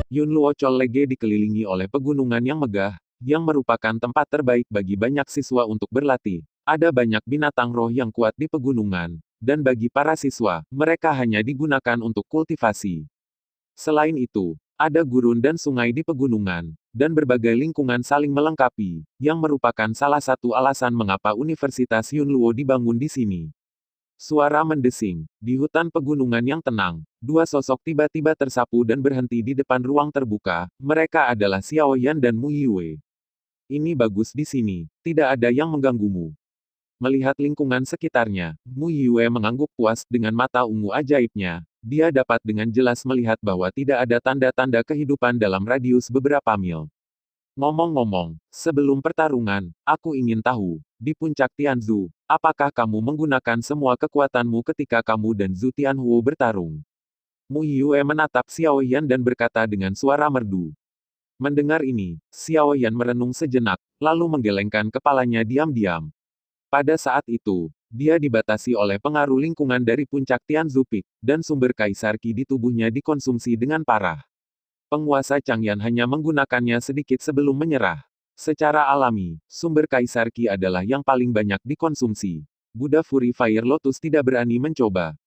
Yun Luo Chollege dikelilingi oleh pegunungan yang megah, yang merupakan tempat terbaik bagi banyak siswa untuk berlatih. Ada banyak binatang roh yang kuat di pegunungan, dan bagi para siswa, mereka hanya digunakan untuk kultivasi. Selain itu, ada gurun dan sungai di pegunungan, dan berbagai lingkungan saling melengkapi, yang merupakan salah satu alasan mengapa Universitas Yunluo dibangun di sini. Suara mendesing. Di hutan pegunungan yang tenang, dua sosok tiba-tiba tersapu dan berhenti di depan ruang terbuka. Mereka adalah Xiao Yan dan Mu Yue. Ini bagus di sini, tidak ada yang mengganggumu. Melihat lingkungan sekitarnya, Mu Yue mengangguk puas dengan mata ungu ajaibnya. Dia dapat dengan jelas melihat bahwa tidak ada tanda-tanda kehidupan dalam radius beberapa mil. Ngomong-ngomong, sebelum pertarungan, aku ingin tahu, di puncak Tianzu, apakah kamu menggunakan semua kekuatanmu ketika kamu dan Zhu Tianhuo bertarung? Mu Yue menatap Xiao Yan dan berkata dengan suara merdu. Mendengar ini, Xiao Yan merenung sejenak, lalu menggelengkan kepalanya diam-diam. Pada saat itu, dia dibatasi oleh pengaruh lingkungan dari puncak Tianzu Peak, dan sumber kaisar Qi di tubuhnya dikonsumsi dengan parah. Penguasa Changyan hanya menggunakannya sedikit sebelum menyerah. Secara alami, sumber kaisar Qi adalah yang paling banyak dikonsumsi. Buddha Fury Fire Lotus tidak berani mencoba.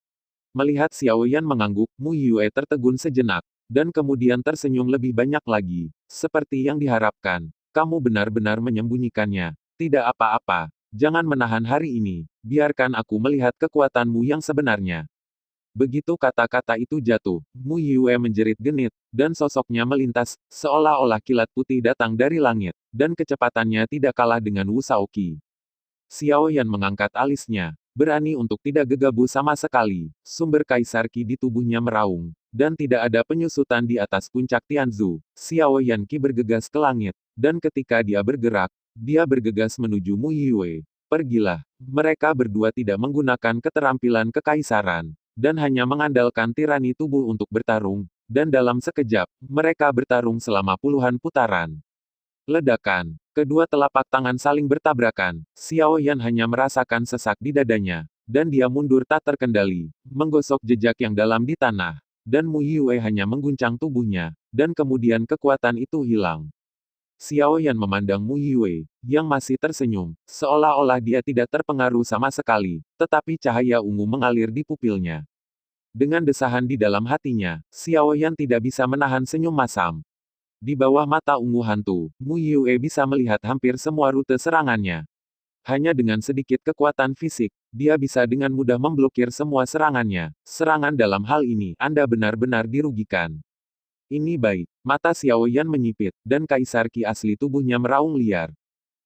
Melihat Xiao Yan mengangguk, Mu Yue tertegun sejenak, dan kemudian tersenyum lebih banyak lagi. Seperti yang diharapkan, kamu benar-benar menyembunyikannya. Tidak apa-apa, jangan menahan hari ini, biarkan aku melihat kekuatanmu yang sebenarnya. Begitu kata-kata itu jatuh, Mu Yue menjerit genit, dan sosoknya melintas, seolah-olah kilat putih datang dari langit, dan kecepatannya tidak kalah dengan Wu Shaoqi. Xiao Yan mengangkat alisnya, berani untuk tidak gegabah sama sekali, sumber kaisar Qi di tubuhnya meraung, dan tidak ada penyusutan di atas puncak Tianzu. Xiao Yan Qi bergegas ke langit, dan ketika dia bergegas menuju Mu Yue. Pergilah, mereka berdua tidak menggunakan keterampilan kekaisaran, dan hanya mengandalkan tirani tubuh untuk bertarung, dan dalam sekejap, mereka bertarung selama puluhan putaran. Ledakan. Kedua telapak tangan saling bertabrakan. Xiao Yan hanya merasakan sesak di dadanya, dan dia mundur tak terkendali, menggosok jejak yang dalam di tanah, dan Mu Yue hanya mengguncang tubuhnya, dan kemudian kekuatan itu hilang. Xiao Yan memandang Mu Yue, yang masih tersenyum, seolah-olah dia tidak terpengaruh sama sekali, tetapi cahaya ungu mengalir di pupilnya. Dengan desahan di dalam hatinya, Xiao Yan tidak bisa menahan senyum masam. Di bawah mata ungu hantu, Mu Yue bisa melihat hampir semua rute serangannya. Hanya dengan sedikit kekuatan fisik, dia bisa dengan mudah memblokir semua serangannya. Serangan dalam hal ini, Anda benar-benar dirugikan. Ini baik. Mata Xiao Yan menyipit, dan kaisar Qi asli tubuhnya meraung liar.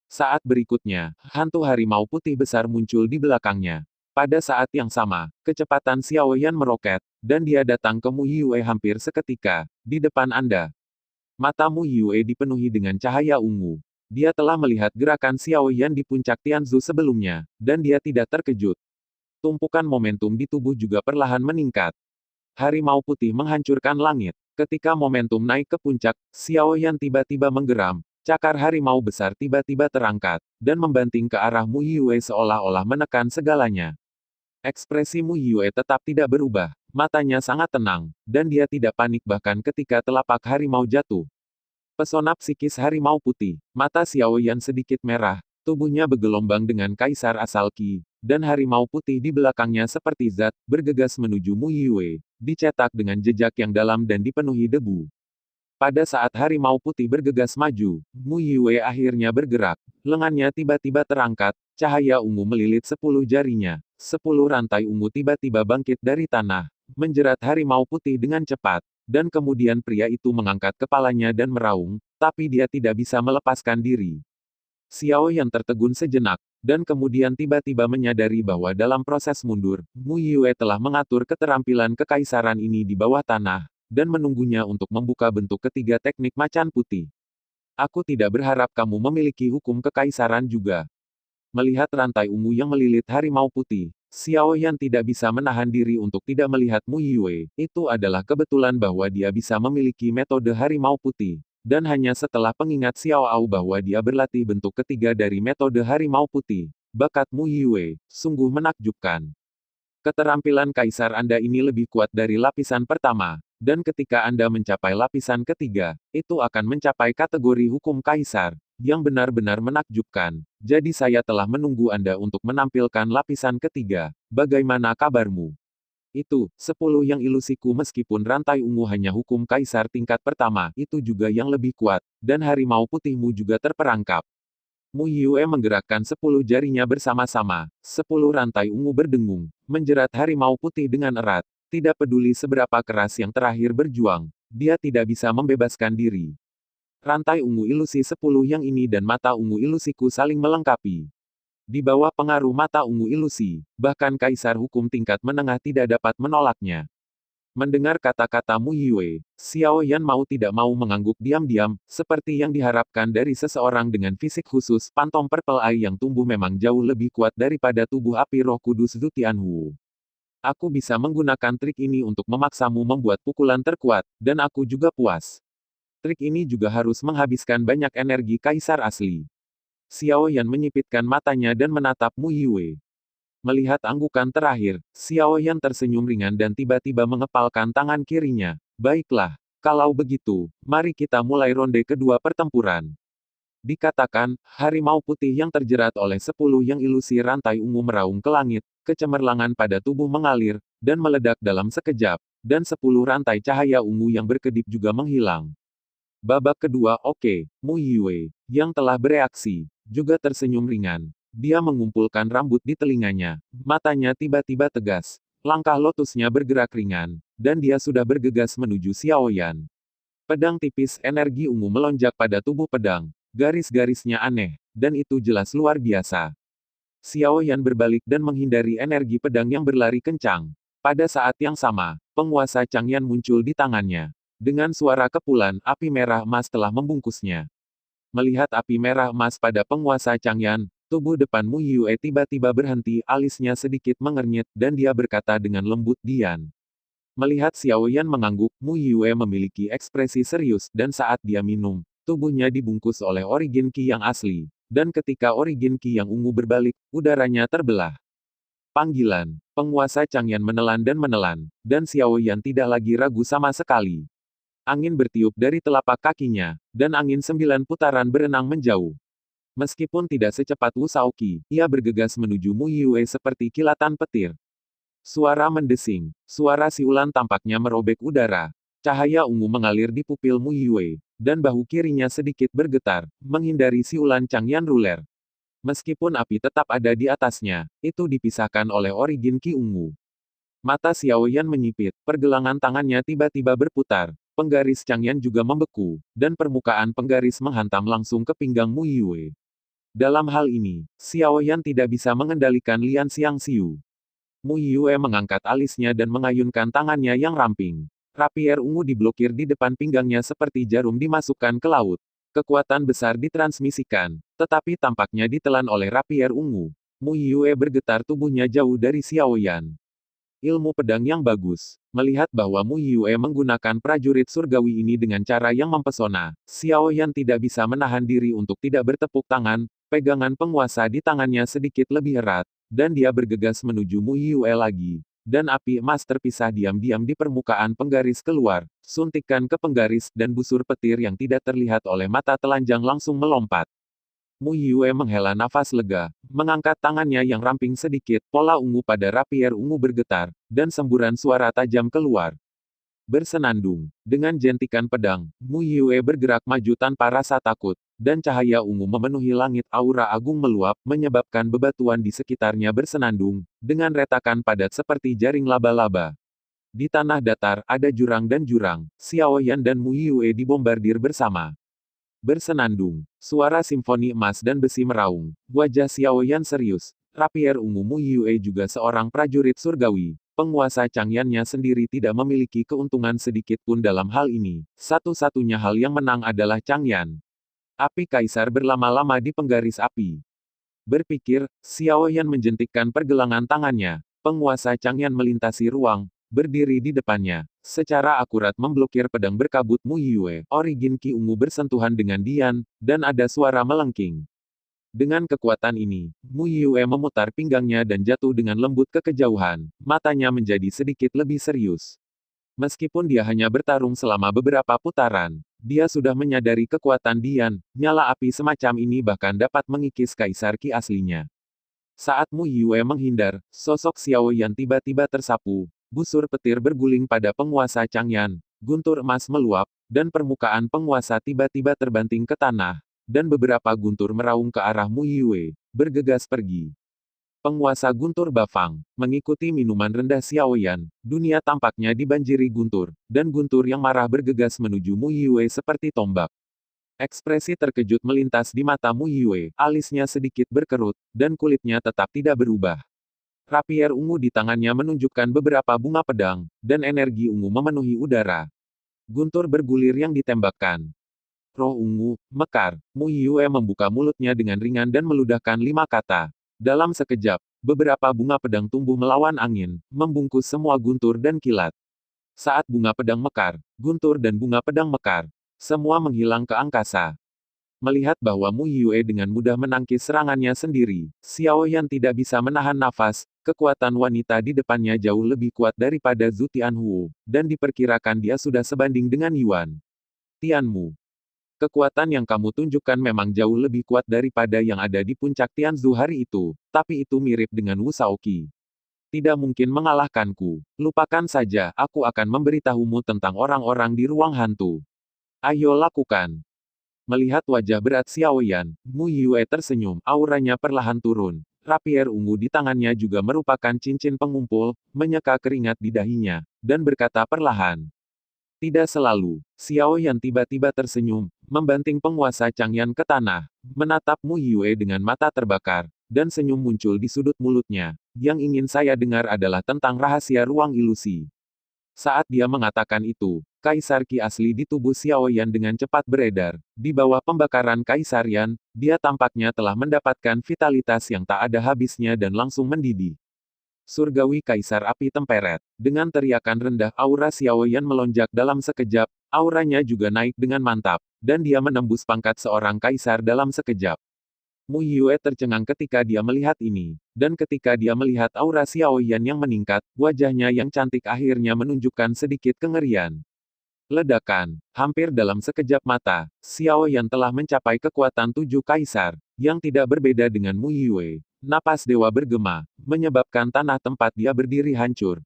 Saat berikutnya, hantu harimau putih besar muncul di belakangnya. Pada saat yang sama, kecepatan Xiao Yan meroket, dan dia datang ke Mu Yue hampir seketika, di depan Anda. Mata Mu Yue dipenuhi dengan cahaya ungu. Dia telah melihat gerakan Xiao Yan di puncak Tianzu sebelumnya, dan dia tidak terkejut. Tumpukan momentum di tubuh juga perlahan meningkat. Harimau putih menghancurkan langit. Ketika momentum naik ke puncak, Xiao Yan tiba-tiba menggeram. Cakar harimau besar tiba-tiba terangkat, dan membanting ke arah Mu Yue seolah-olah menekan segalanya. Ekspresi Mu Yue tetap tidak berubah. Matanya sangat tenang, dan dia tidak panik bahkan ketika telapak harimau jatuh. Pesona psikis harimau putih. Mata Xiao Yan sedikit merah. Tubuhnya bergelombang dengan kaisar asal Qi, dan harimau putih di belakangnya seperti zat, bergegas menuju Mu Yue, dicetak dengan jejak yang dalam dan dipenuhi debu. Pada saat harimau putih bergegas maju, Mu Yue akhirnya bergerak. Lengannya tiba-tiba terangkat, cahaya ungu melilit 10 jarinya. 10 rantai ungu tiba-tiba bangkit dari tanah, menjerat harimau putih dengan cepat. Dan kemudian pria itu mengangkat kepalanya dan meraung, tapi dia tidak bisa melepaskan diri. Xiao yang tertegun sejenak, dan kemudian tiba-tiba menyadari bahwa dalam proses mundur, Mu Yue telah mengatur keterampilan kekaisaran ini di bawah tanah, dan menunggunya untuk membuka bentuk ketiga teknik macan putih. Aku tidak berharap kamu memiliki hukum kekaisaran juga. Melihat rantai ungu yang melilit harimau putih, Xiao Yan tidak bisa menahan diri untuk tidak melihat Mu Yue. Itu adalah kebetulan bahwa dia bisa memiliki metode harimau putih. Dan hanya setelah pengingat Xiao Au bahwa dia berlatih bentuk ketiga dari metode harimau putih, bakat Mu Yue sungguh menakjubkan. Keterampilan kaisar Anda ini lebih kuat dari lapisan pertama. Dan ketika Anda mencapai lapisan ketiga, itu akan mencapai kategori hukum kaisar, yang benar-benar menakjubkan. Jadi saya telah menunggu Anda untuk menampilkan lapisan ketiga. Bagaimana kabarmu? Itu, 10 yang ilusiku meskipun rantai ungu hanya hukum kaisar tingkat pertama, itu juga yang lebih kuat, dan harimau putihmu juga terperangkap. Mu Yue menggerakkan 10 jarinya bersama-sama, 10 rantai ungu berdengung, menjerat harimau putih dengan erat. Tidak peduli seberapa keras yang terakhir berjuang, dia tidak bisa membebaskan diri. Rantai ungu ilusi 10 yang ini dan mata ungu ilusiku saling melengkapi. Di bawah pengaruh mata ungu ilusi, bahkan kaisar hukum tingkat menengah tidak dapat menolaknya. Mendengar kata-kata Mu Yue, Xiao Yan mau tidak mau mengangguk diam-diam, seperti yang diharapkan dari seseorang dengan fisik khusus. Pantom Purple Eye yang tumbuh memang jauh lebih kuat daripada tubuh api roh kudus Zhu Tianhu. Aku bisa menggunakan trik ini untuk memaksamu membuat pukulan terkuat, dan aku juga puas. Trik ini juga harus menghabiskan banyak energi kaisar asli. Xiao Yan menyipitkan matanya dan menatap Mu Yue. Melihat anggukan terakhir, Xiao Yan tersenyum ringan dan tiba-tiba mengepalkan tangan kirinya. Baiklah, kalau begitu, mari kita mulai ronde kedua pertempuran. Dikatakan, harimau putih yang terjerat oleh 10 yang ilusi rantai ungu meraung ke langit, kecemerlangan pada tubuh mengalir, dan meledak dalam sekejap, dan 10 rantai cahaya ungu yang berkedip juga menghilang. Babak kedua oke, Mu Yue, yang telah bereaksi, juga tersenyum ringan. Dia mengumpulkan rambut di telinganya, matanya tiba-tiba tegas, langkah lotusnya bergerak ringan, dan dia sudah bergegas menuju Xiao Yan. Pedang tipis energi ungu melonjak pada tubuh pedang, garis-garisnya aneh, dan itu jelas luar biasa. Xiao Yan berbalik dan menghindari energi pedang yang berlari kencang. Pada saat yang sama, penguasa Changyan muncul di tangannya. Dengan suara kepulan, api merah emas telah membungkusnya. Melihat api merah emas pada penguasa Changyan, tubuh depan Mu Yue tiba-tiba berhenti, alisnya sedikit mengernyit, dan dia berkata dengan lembut diam. Melihat Xiao Yan mengangguk, Mu Yue memiliki ekspresi serius, dan saat dia minum, tubuhnya dibungkus oleh Origin Qi yang asli. Dan ketika Origin Qi yang ungu berbalik, udaranya terbelah. Panggilan. Penguasa Changyan menelan, dan Xiao Yan tidak lagi ragu sama sekali. Angin bertiup dari telapak kakinya, dan angin 9 putaran berenang menjauh. Meskipun tidak secepat Wu Shaoqi, ia bergegas menuju Mu Yue seperti kilatan petir. Suara mendesing, suara siulan tampaknya merobek udara. Cahaya ungu mengalir di pupil Mu Yue, dan bahu kirinya sedikit bergetar, menghindari siulan Changyan Ruler. Meskipun api tetap ada di atasnya, itu dipisahkan oleh Origin Qi ungu. Mata Xiao Yan menyipit, pergelangan tangannya tiba-tiba berputar. Penggaris Changyan juga membeku, dan permukaan penggaris menghantam langsung ke pinggang Mu Yue. Dalam hal ini, Xiao Yan tidak bisa mengendalikan Lian Xiangxiu. Mu Yue mengangkat alisnya dan mengayunkan tangannya yang ramping. Rapier ungu diblokir di depan pinggangnya seperti jarum dimasukkan ke laut. Kekuatan besar ditransmisikan, tetapi tampaknya ditelan oleh rapier ungu. Mu Yue bergetar tubuhnya jauh dari Xiao Yan. Ilmu pedang yang bagus. Melihat bahwa Mu Yue menggunakan prajurit surgawi ini dengan cara yang mempesona, Xiao Yan tidak bisa menahan diri untuk tidak bertepuk tangan. Pegangan penguasa di tangannya sedikit lebih erat, dan dia bergegas menuju Mu Yue lagi. Dan api emas terpisah diam-diam di permukaan penggaris keluar, suntikan ke penggaris, dan busur petir yang tidak terlihat oleh mata telanjang langsung melompat. Mu Yue menghela nafas lega, mengangkat tangannya yang ramping sedikit, pola ungu pada rapier ungu bergetar, dan semburan suara tajam keluar. Bersenandung, dengan jentikan pedang, Mu Yue bergerak maju tanpa rasa takut, dan cahaya ungu memenuhi langit. Aura agung meluap, menyebabkan bebatuan di sekitarnya bersenandung, dengan retakan padat seperti jaring laba-laba. Di tanah datar, ada jurang dan jurang. Xiao Yan dan Mu Yue dibombardir bersama. Bersenandung, suara simfoni emas dan besi meraung. Wajah Xiao Yan serius. Rapier ungu Mu Yue juga seorang prajurit surgawi. Penguasa Changyannya sendiri tidak memiliki keuntungan sedikit pun dalam hal ini. Satu-satunya hal yang menang adalah Changyan. Api kaisar berlama-lama di penggaris api. Berpikir, Xiao Yan menjentikkan pergelangan tangannya. Penguasa Changyan melintasi ruang, berdiri di depannya, secara akurat memblokir pedang berkabut Mu Yue. Origin Qi ungu bersentuhan dengan Dian, dan ada suara melengking. Dengan kekuatan ini, Mu Yue memutar pinggangnya dan jatuh dengan lembut ke kejauhan. Matanya menjadi sedikit lebih serius. Meskipun dia hanya bertarung selama beberapa putaran, dia sudah menyadari kekuatan Dian, nyala api semacam ini bahkan dapat mengikis Kaisar Qi aslinya. Saat Mu Yue menghindar, sosok Xiao Yan tiba-tiba tersapu, busur petir berguling pada penguasa Changyan, guntur emas meluap, dan permukaan penguasa tiba-tiba terbanting ke tanah, dan beberapa guntur meraung ke arah Mu Yue, bergegas pergi. Penguasa guntur Bafang, mengikuti minuman rendah Xiao Yan, dunia tampaknya dibanjiri guntur, dan guntur yang marah bergegas menuju Mu Yue seperti tombak. Ekspresi terkejut melintas di mata Mu Yue, alisnya sedikit berkerut, dan kulitnya tetap tidak berubah. Rapier ungu di tangannya menunjukkan beberapa bunga pedang, dan energi ungu memenuhi udara. Guntur bergulir yang ditembakkan. Roh ungu, mekar. Mu Yue membuka mulutnya dengan ringan dan meludahkan 5 kata. Dalam sekejap, beberapa bunga pedang tumbuh melawan angin, membungkus semua guntur dan kilat. Saat bunga pedang mekar, guntur dan bunga pedang mekar, semua menghilang ke angkasa. Melihat bahwa Mu Yue dengan mudah menangkis serangannya sendiri, Xiao Yan tidak bisa menahan nafas, kekuatan wanita di depannya jauh lebih kuat daripada Zhu Tianhuo, dan diperkirakan dia sudah sebanding dengan Yuan Tianmu. Kekuatan yang kamu tunjukkan memang jauh lebih kuat daripada yang ada di puncak Tianzu hari itu, tapi itu mirip dengan Wu Shaoqi. Tidak mungkin mengalahkanku. Lupakan saja, aku akan memberitahumu tentang orang-orang di ruang hantu. Ayo lakukan. Melihat wajah berat Xiao Yan, Mu Yue tersenyum, auranya perlahan turun. Rapier ungu di tangannya juga merupakan cincin pengumpul, menyeka keringat di dahinya, dan berkata perlahan. Tidak selalu. Xiao Yan tiba-tiba tersenyum, membanting penguasa Changyan ke tanah, menatap Mu Yue dengan mata terbakar, dan senyum muncul di sudut mulutnya. Yang ingin saya dengar adalah tentang rahasia ruang ilusi. Saat dia mengatakan itu, Kaisar Qi asli di tubuh Xiao Yan dengan cepat beredar. Di bawah pembakaran Kaisar Yan, dia tampaknya telah mendapatkan vitalitas yang tak ada habisnya dan langsung mendidih. Surgawi Kaisar Api Temperet. Dengan teriakan rendah aura Xiao Yan melonjak dalam sekejap, auranya juga naik dengan mantap, dan dia menembus pangkat seorang kaisar dalam sekejap. Mu Yue tercengang ketika dia melihat ini, dan ketika dia melihat aura Xiao Yan yang meningkat, wajahnya yang cantik akhirnya menunjukkan sedikit kengerian. Ledakan, hampir dalam sekejap mata, Xiao Yan telah mencapai kekuatan 7 kaisar, yang tidak berbeda dengan Mu Yue. Napas dewa bergema, menyebabkan tanah tempat dia berdiri hancur.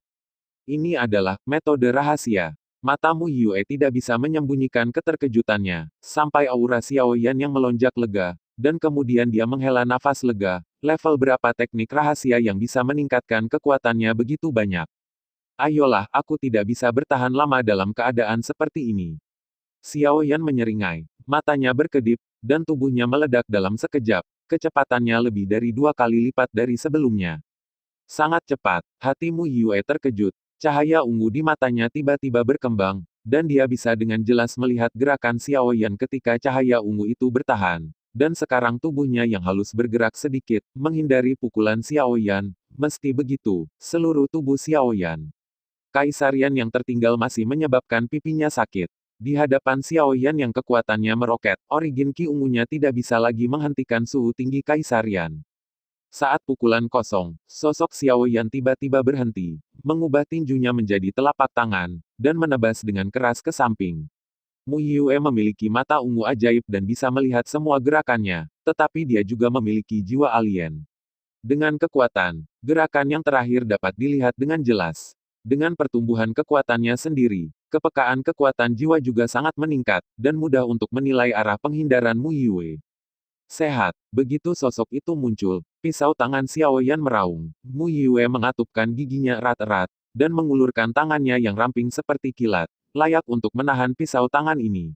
Ini adalah metode rahasia. Mata Mu Yue tidak bisa menyembunyikan keterkejutannya, sampai aura Xiao Yan yang melonjak lega, dan kemudian dia menghela nafas lega. Level berapa teknik rahasia yang bisa meningkatkan kekuatannya begitu banyak? Ayolah, aku tidak bisa bertahan lama dalam keadaan seperti ini. Xiao Yan menyeringai, matanya berkedip, dan tubuhnya meledak dalam sekejap. Kecepatannya lebih dari 2 kali lipat dari sebelumnya. Sangat cepat, hati Mu Yue terkejut. Cahaya ungu di matanya tiba-tiba berkembang, dan dia bisa dengan jelas melihat gerakan Xiao Yan ketika cahaya ungu itu bertahan. Dan sekarang tubuhnya yang halus bergerak sedikit, menghindari pukulan Xiao Yan. Meski begitu, seluruh tubuh Xiao Yan Kaisar Yan yang tertinggal masih menyebabkan pipinya sakit. Di hadapan Xiao Yan yang kekuatannya meroket, origin Qi ungunya tidak bisa lagi menghentikan suhu tinggi Kaisar Yan. Saat pukulan kosong, sosok Xiao Yan tiba-tiba berhenti, mengubah tinjunya menjadi telapak tangan, dan menebas dengan keras ke samping. Mu Yue memiliki mata ungu ajaib dan bisa melihat semua gerakannya, tetapi dia juga memiliki jiwa alien. Dengan kekuatan, gerakan yang terakhir dapat dilihat dengan jelas. Dengan pertumbuhan kekuatannya sendiri, kepekaan kekuatan jiwa juga sangat meningkat, dan mudah untuk menilai arah penghindaran Mu Yue. Sehat, begitu sosok itu muncul, pisau tangan Xiao Yan meraung. Mu Yue mengatupkan giginya erat-erat, dan mengulurkan tangannya yang ramping seperti kilat, layak untuk menahan pisau tangan ini.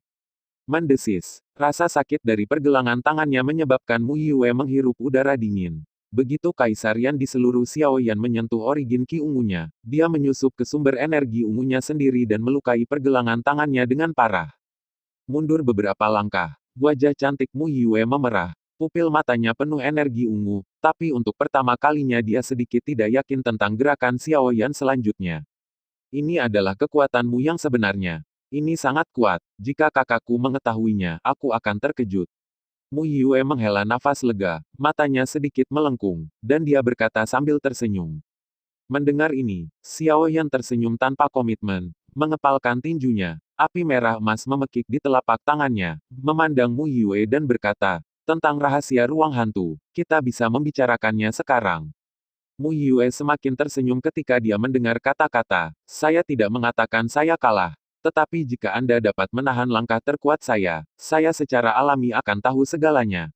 Mendesis, rasa sakit dari pergelangan tangannya menyebabkan Mu Yue menghirup udara dingin. Begitu Kaisar Yan di seluruh Xiao Yan menyentuh origin Qi ungunya, dia menyusup ke sumber energi ungunya sendiri dan melukai pergelangan tangannya dengan parah. Mundur beberapa langkah, wajah cantik Mu Yue memerah, pupil matanya penuh energi ungu, tapi untuk pertama kalinya dia sedikit tidak yakin tentang gerakan Xiao Yan selanjutnya. Ini adalah kekuatanmu yang sebenarnya. Ini sangat kuat, jika kakakku mengetahuinya, aku akan terkejut. Mu Yue menghela nafas lega, matanya sedikit melengkung, dan dia berkata sambil tersenyum. Mendengar ini, Xiao Yan tersenyum tanpa komitmen, mengepalkan tinjunya. Api merah emas memekik di telapak tangannya, memandang Mu Yue dan berkata, tentang rahasia ruang hantu, kita bisa membicarakannya sekarang. Mu Yue semakin tersenyum ketika dia mendengar kata-kata, saya tidak mengatakan saya kalah. Tetapi jika Anda dapat menahan langkah terkuat saya secara alami akan tahu segalanya.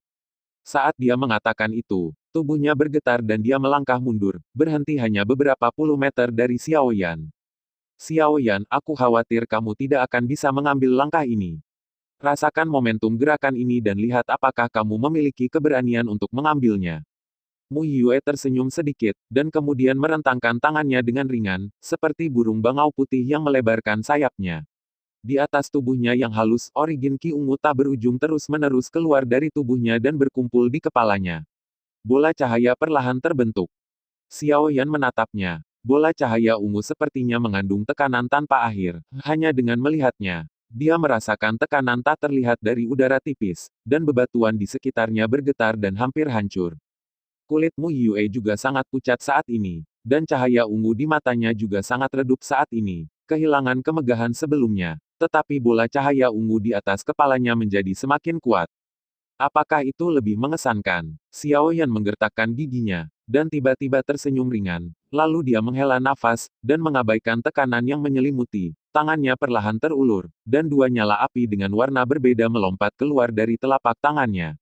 Saat dia mengatakan itu, tubuhnya bergetar dan dia melangkah mundur, berhenti hanya beberapa puluh meter dari Xiao Yan. Xiao Yan, aku khawatir kamu tidak akan bisa mengambil langkah ini. Rasakan momentum gerakan ini dan lihat apakah kamu memiliki keberanian untuk mengambilnya. Mu Yue tersenyum sedikit, dan kemudian merentangkan tangannya dengan ringan, seperti burung bangau putih yang melebarkan sayapnya. Di atas tubuhnya yang halus, origin Ki ungu tak berujung terus-menerus keluar dari tubuhnya dan berkumpul di kepalanya. Bola cahaya perlahan terbentuk. Xiao Yan menatapnya. Bola cahaya ungu sepertinya mengandung tekanan tanpa akhir. Hanya dengan melihatnya, dia merasakan tekanan tak terlihat dari udara tipis, dan bebatuan di sekitarnya bergetar dan hampir hancur. Kulit Mu Yue juga sangat pucat saat ini, dan cahaya ungu di matanya juga sangat redup saat ini, kehilangan kemegahan sebelumnya. Tetapi bola cahaya ungu di atas kepalanya menjadi semakin kuat. Apakah itu lebih mengesankan? Xiao Yan menggertakkan giginya, dan tiba-tiba tersenyum ringan. Lalu dia menghela nafas, dan mengabaikan tekanan yang menyelimuti. Tangannya perlahan terulur, dan dua nyala api dengan warna berbeda melompat keluar dari telapak tangannya.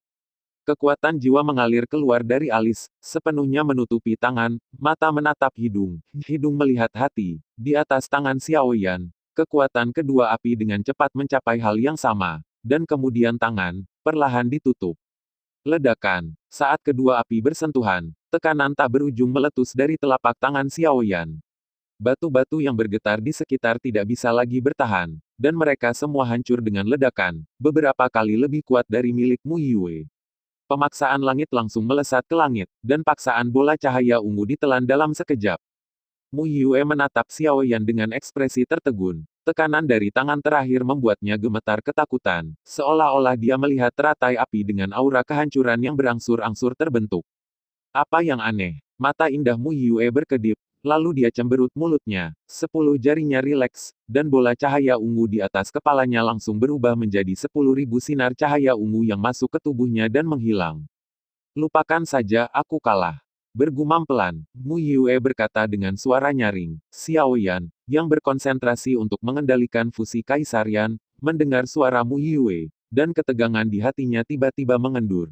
Kekuatan jiwa mengalir keluar dari alis, sepenuhnya menutupi tangan, mata menatap hidung, hidung melihat hati. Di atas tangan Xiao Yan, kekuatan kedua api dengan cepat mencapai hal yang sama, dan kemudian tangan perlahan ditutup. Ledakan. Saat kedua api bersentuhan, tekanan tak berujung meletus dari telapak tangan Xiao Yan. Batu-batu yang bergetar di sekitar tidak bisa lagi bertahan, dan mereka semua hancur dengan ledakan, beberapa kali lebih kuat dari milik Mu Yue. Pemaksaan langit langsung melesat ke langit, dan paksaan bola cahaya ungu ditelan dalam sekejap. Mu Yue menatap Xiao Yan dengan ekspresi tertegun. Tekanan dari tangan terakhir membuatnya gemetar ketakutan, seolah-olah dia melihat teratai api dengan aura kehancuran yang berangsur-angsur terbentuk. Apa yang aneh? Mata indah Mu Yue berkedip, lalu dia cemberut mulutnya, 10 jarinya rileks, dan bola cahaya ungu di atas kepalanya langsung berubah menjadi 10.000 sinar cahaya ungu yang masuk ke tubuhnya dan menghilang. Lupakan saja, aku kalah. Bergumam pelan, Mu Yue berkata dengan suara nyaring. Xiao Yan, yang berkonsentrasi untuk mengendalikan fusi Kaisar Yan, mendengar suara Mu Yue, dan ketegangan di hatinya tiba-tiba mengendur.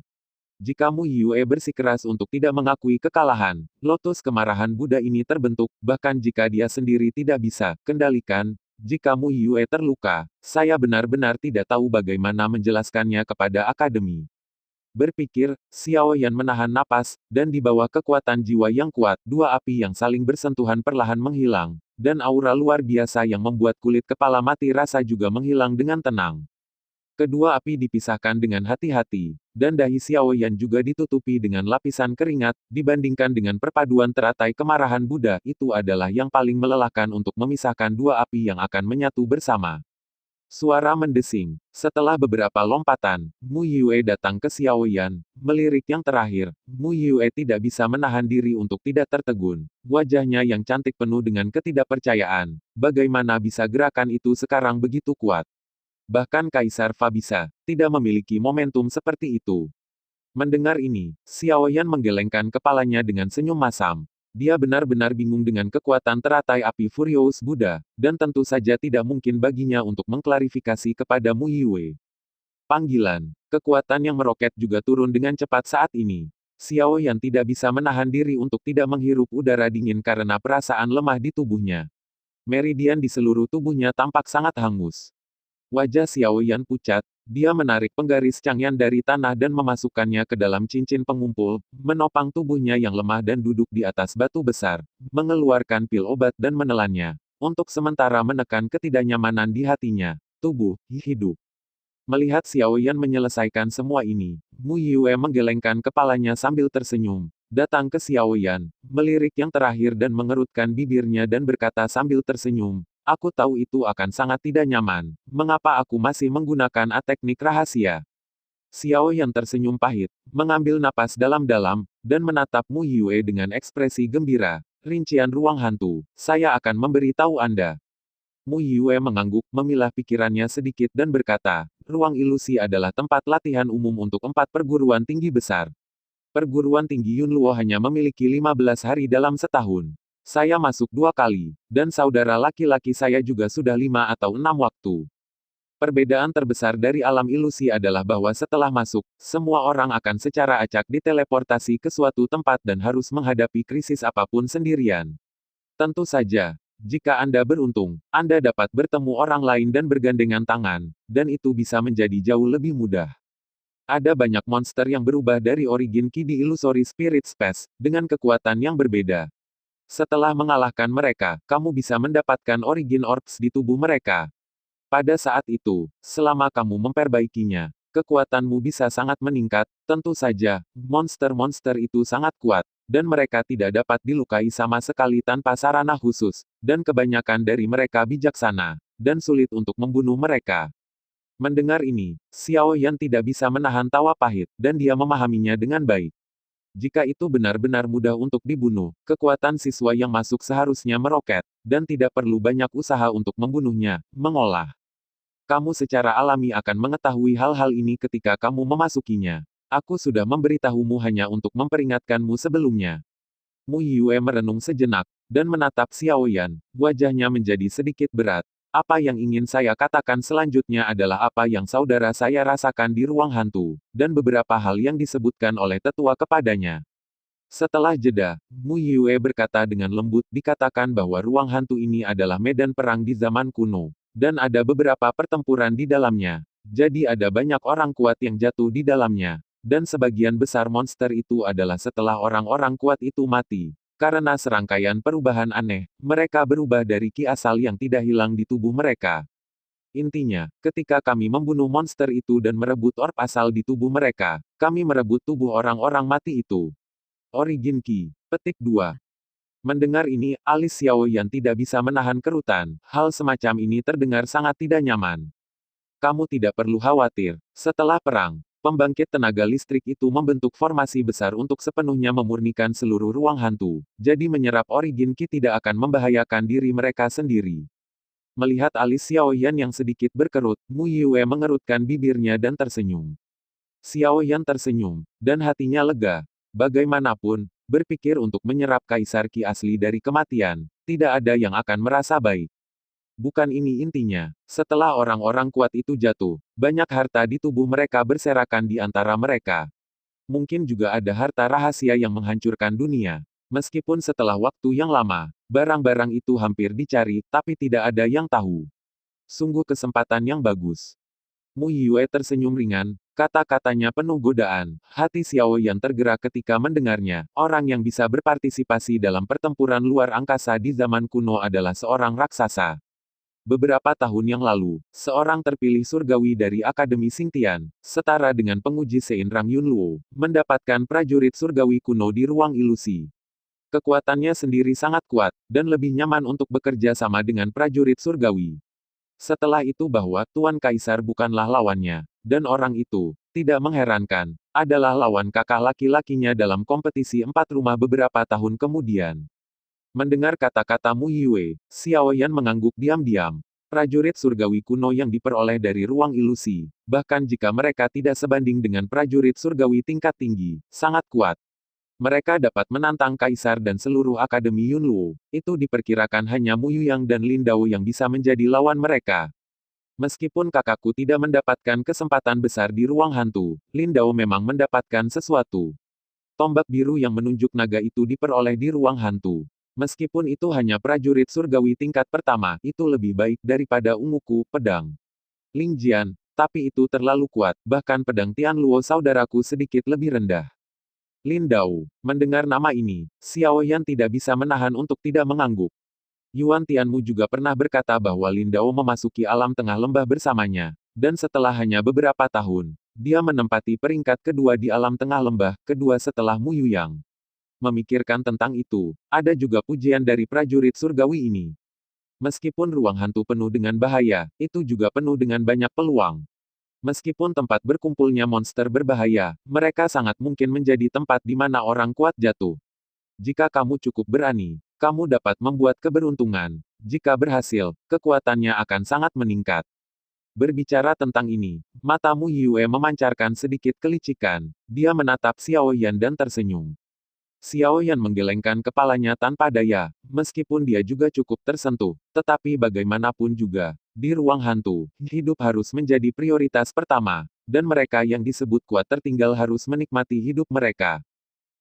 Jika Mu Yue bersikeras untuk tidak mengakui kekalahan, lotus kemarahan Buddha ini terbentuk, bahkan jika dia sendiri tidak bisa kendalikan. Jika Mu Yue terluka, saya benar-benar tidak tahu bagaimana menjelaskannya kepada akademi. Berpikir, Xiao Yan menahan napas, dan di bawah kekuatan jiwa yang kuat, dua api yang saling bersentuhan perlahan menghilang, dan aura luar biasa yang membuat kulit kepala mati rasa juga menghilang dengan tenang. Kedua api dipisahkan dengan hati-hati, dan dahi Xiao Yan juga ditutupi dengan lapisan keringat, dibandingkan dengan perpaduan teratai kemarahan Buddha, itu adalah yang paling melelahkan untuk memisahkan dua api yang akan menyatu bersama. Suara mendesing. Setelah beberapa lompatan, Mu Yue datang ke Xiao Yan. Melirik yang terakhir, Mu Yue tidak bisa menahan diri untuk tidak tertegun. Wajahnya yang cantik penuh dengan ketidakpercayaan. Bagaimana bisa gerakan itu sekarang begitu kuat? Bahkan Kaisar Fa bisa tidak memiliki momentum seperti itu. Mendengar ini, Xiao Yan menggelengkan kepalanya dengan senyum masam. Dia benar-benar bingung dengan kekuatan teratai api Furious Buddha, dan tentu saja tidak mungkin baginya untuk mengklarifikasi kepada Mu Yue. Panggilan. Kekuatan yang meroket juga turun dengan cepat saat ini. Xiao Yan tidak bisa menahan diri untuk tidak menghirup udara dingin karena perasaan lemah di tubuhnya. Meridian di seluruh tubuhnya tampak sangat hangus. Wajah Xiao Yan pucat. Dia menarik penggaris Changyan dari tanah dan memasukkannya ke dalam cincin pengumpul, menopang tubuhnya yang lemah dan duduk di atas batu besar, mengeluarkan pil obat dan menelannya, untuk sementara menekan ketidaknyamanan di hatinya. Tubuh, hidup. Melihat Xiao Yan menyelesaikan semua ini, Mu Yue menggelengkan kepalanya sambil tersenyum, datang ke Xiao Yan, melirik yang terakhir dan mengerutkan bibirnya dan berkata sambil tersenyum, aku tahu itu akan sangat tidak nyaman. Mengapa aku masih menggunakan teknik rahasia? Xiao Yan tersenyum pahit, mengambil napas dalam-dalam, dan menatap Mu Yue dengan ekspresi gembira. Rincian ruang hantu, saya akan memberitahu Anda. Mu Yue mengangguk, memilah pikirannya sedikit dan berkata, ruang ilusi adalah tempat latihan umum untuk 4 perguruan tinggi besar. Perguruan tinggi Yunluo hanya memiliki 15 hari dalam setahun. Saya masuk 2 kali, dan saudara laki-laki saya juga sudah 5 atau 6 waktu. Perbedaan terbesar dari alam ilusi adalah bahwa setelah masuk, semua orang akan secara acak diteleportasi ke suatu tempat dan harus menghadapi krisis apapun sendirian. Tentu saja, jika Anda beruntung, Anda dapat bertemu orang lain dan bergandengan tangan, dan itu bisa menjadi jauh lebih mudah. Ada banyak monster yang berubah dari Origin Ki di Illusory Spirit Space, dengan kekuatan yang berbeda. Setelah mengalahkan mereka, kamu bisa mendapatkan Origin Orbs di tubuh mereka. Pada saat itu, selama kamu memperbaikinya, kekuatanmu bisa sangat meningkat. Tentu saja, monster-monster itu sangat kuat, dan mereka tidak dapat dilukai sama sekali tanpa sarana khusus, dan kebanyakan dari mereka bijaksana, dan sulit untuk membunuh mereka. Mendengar ini, Xiao Yan tidak bisa menahan tawa pahit, dan dia memahaminya dengan baik. Jika itu benar-benar mudah untuk dibunuh, kekuatan siswa yang masuk seharusnya meroket, dan tidak perlu banyak usaha untuk membunuhnya, mengolah. Kamu secara alami akan mengetahui hal-hal ini ketika kamu memasukinya. Aku sudah memberitahumu hanya untuk memperingatkanmu sebelumnya. Mu Yue merenung sejenak, dan menatap Xiao Yan, wajahnya menjadi sedikit berat. Apa yang ingin saya katakan selanjutnya adalah apa yang saudara saya rasakan di ruang hantu, dan beberapa hal yang disebutkan oleh tetua kepadanya. Setelah jeda, Mu Yue berkata dengan lembut, dikatakan bahwa ruang hantu ini adalah medan perang di zaman kuno. Dan ada beberapa pertempuran di dalamnya. Jadi ada banyak orang kuat yang jatuh di dalamnya. Dan sebagian besar monster itu adalah setelah orang-orang kuat itu mati. Karena serangkaian perubahan aneh, mereka berubah dari ki asal yang tidak hilang di tubuh mereka. Intinya, ketika kami membunuh monster itu dan merebut orb asal di tubuh mereka, kami merebut tubuh orang-orang mati itu. Origin Ki. Petik 2. Mendengar ini, alis Xiao Yan tidak bisa menahan kerutan. Hal semacam ini terdengar sangat tidak nyaman. Kamu tidak perlu khawatir. Setelah perang, pembangkit tenaga listrik itu membentuk formasi besar untuk sepenuhnya memurnikan seluruh ruang hantu. Jadi menyerap Origin Ki tidak akan membahayakan diri mereka sendiri. Melihat alis Xiao Yan yang sedikit berkerut, Mu Yue mengerutkan bibirnya dan tersenyum. Xiao Yan tersenyum, dan hatinya lega. Bagaimanapun, berpikir untuk menyerap kaisar ki asli dari kematian, tidak ada yang akan merasa baik. Bukan ini intinya. Setelah orang-orang kuat itu jatuh, banyak harta di tubuh mereka berserakan di antara mereka. Mungkin juga ada harta rahasia yang menghancurkan dunia. Meskipun setelah waktu yang lama, barang-barang itu hampir dicari, tapi tidak ada yang tahu. Sungguh kesempatan yang bagus. Mu Yue tersenyum ringan, kata-katanya penuh godaan. Hati Xiao Yan tergerak ketika mendengarnya. Orang yang bisa berpartisipasi dalam pertempuran luar angkasa di zaman kuno adalah seorang raksasa. Beberapa tahun yang lalu, seorang terpilih surgawi dari Akademi Xingtian, setara dengan penguji Seinrang Yunluo, mendapatkan prajurit surgawi kuno di ruang ilusi. Kekuatannya sendiri sangat kuat, dan lebih nyaman untuk bekerja sama dengan prajurit surgawi. Setelah itu bahwa Tuan Kaisar bukanlah lawannya, dan orang itu, tidak mengherankan, adalah lawan kakak laki-lakinya dalam kompetisi 4 rumah beberapa tahun kemudian. Mendengar kata-kata Mu Yue, Xiao Yan mengangguk diam-diam. Prajurit surgawi kuno yang diperoleh dari ruang ilusi, bahkan jika mereka tidak sebanding dengan prajurit surgawi tingkat tinggi, sangat kuat. Mereka dapat menantang Kaisar dan seluruh Akademi Yunluo. Itu diperkirakan hanya Mu Yuyang dan Lin Dao yang bisa menjadi lawan mereka. Meskipun kakakku tidak mendapatkan kesempatan besar di ruang hantu, Lin Dao memang mendapatkan sesuatu. Tombak biru yang menunjuk naga itu diperoleh di ruang hantu. Meskipun itu hanya prajurit surgawi tingkat pertama, itu lebih baik daripada unguku, pedang Ling Jian, tapi itu terlalu kuat, bahkan pedang Tian Luo saudaraku sedikit lebih rendah. Lin Dao. Mendengar nama ini, Xiao Yan tidak bisa menahan untuk tidak mengangguk. Yuan Tianmu juga pernah berkata bahwa Lin Dao memasuki alam tengah lembah bersamanya, dan setelah hanya beberapa tahun, dia menempati peringkat kedua di alam tengah lembah, kedua setelah Mu Yuyang. Memikirkan tentang itu, ada juga pujian dari prajurit surgawi ini. Meskipun ruang hantu penuh dengan bahaya, itu juga penuh dengan banyak peluang. Meskipun tempat berkumpulnya monster berbahaya, mereka sangat mungkin menjadi tempat di mana orang kuat jatuh. Jika kamu cukup berani, kamu dapat membuat keberuntungan. Jika berhasil, kekuatannya akan sangat meningkat. Berbicara tentang ini, mata Mu Yue memancarkan sedikit kelicikan. Dia menatap Xiao Yan dan tersenyum. Xiao Yan menggelengkan kepalanya tanpa daya, meskipun dia juga cukup tersentuh. Tetapi bagaimanapun juga, di ruang hantu, hidup harus menjadi prioritas pertama, dan mereka yang disebut kuat tertinggal harus menikmati hidup mereka.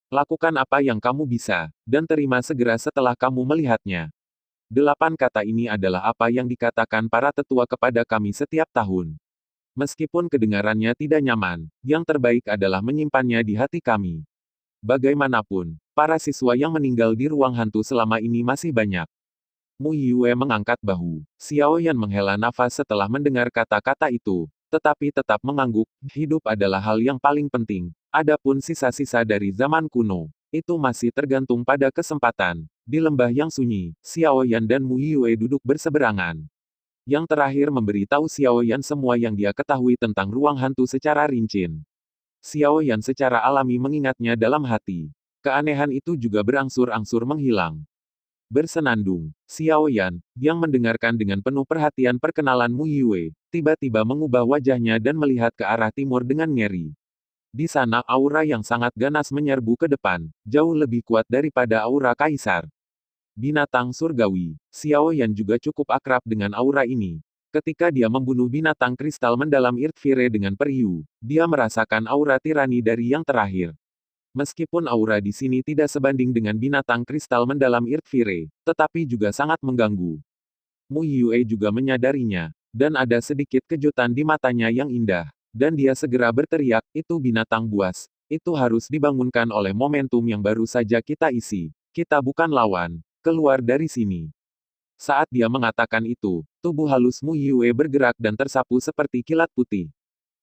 Lakukan apa yang kamu bisa, dan terima segera setelah kamu melihatnya. 8 kata ini adalah apa yang dikatakan para tetua kepada kami setiap tahun. Meskipun kedengarannya tidak nyaman, yang terbaik adalah menyimpannya di hati kami. Bagaimanapun, para siswa yang meninggal di ruang hantu selama ini masih banyak. Mu Yue mengangkat bahu. Xiao Yan menghela nafas setelah mendengar kata-kata itu, tetapi tetap mengangguk. Hidup adalah hal yang paling penting. Adapun sisa-sisa dari zaman kuno, itu masih tergantung pada kesempatan. Di lembah yang sunyi, Xiao Yan dan Mu Yue duduk berseberangan. Yang terakhir memberi tahu Xiao Yan semua yang dia ketahui tentang ruang hantu secara rinci. Xiao Yan secara alami mengingatnya dalam hati. Keanehan itu juga berangsur-angsur menghilang. Bersenandung, Xiao Yan, yang mendengarkan dengan penuh perhatian perkenalan Mu Yue, tiba-tiba mengubah wajahnya dan melihat ke arah timur dengan ngeri. Di sana aura yang sangat ganas menyerbu ke depan, jauh lebih kuat daripada aura kaisar. Binatang surgawi, Xiao Yan juga cukup akrab dengan aura ini. Ketika dia membunuh binatang kristal mendalam Irtvire dengan periu, dia merasakan aura tirani dari yang terakhir. Meskipun aura di sini tidak sebanding dengan binatang kristal mendalam Irtvire, tetapi juga sangat mengganggu. Mu Yue juga menyadarinya, dan ada sedikit kejutan di matanya yang indah. Dan dia segera berteriak, itu binatang buas. Itu harus dibangunkan oleh momentum yang baru saja kita isi. Kita bukan lawan. Keluar dari sini. Saat dia mengatakan itu, tubuh halus Mu Yue bergerak dan tersapu seperti kilat putih.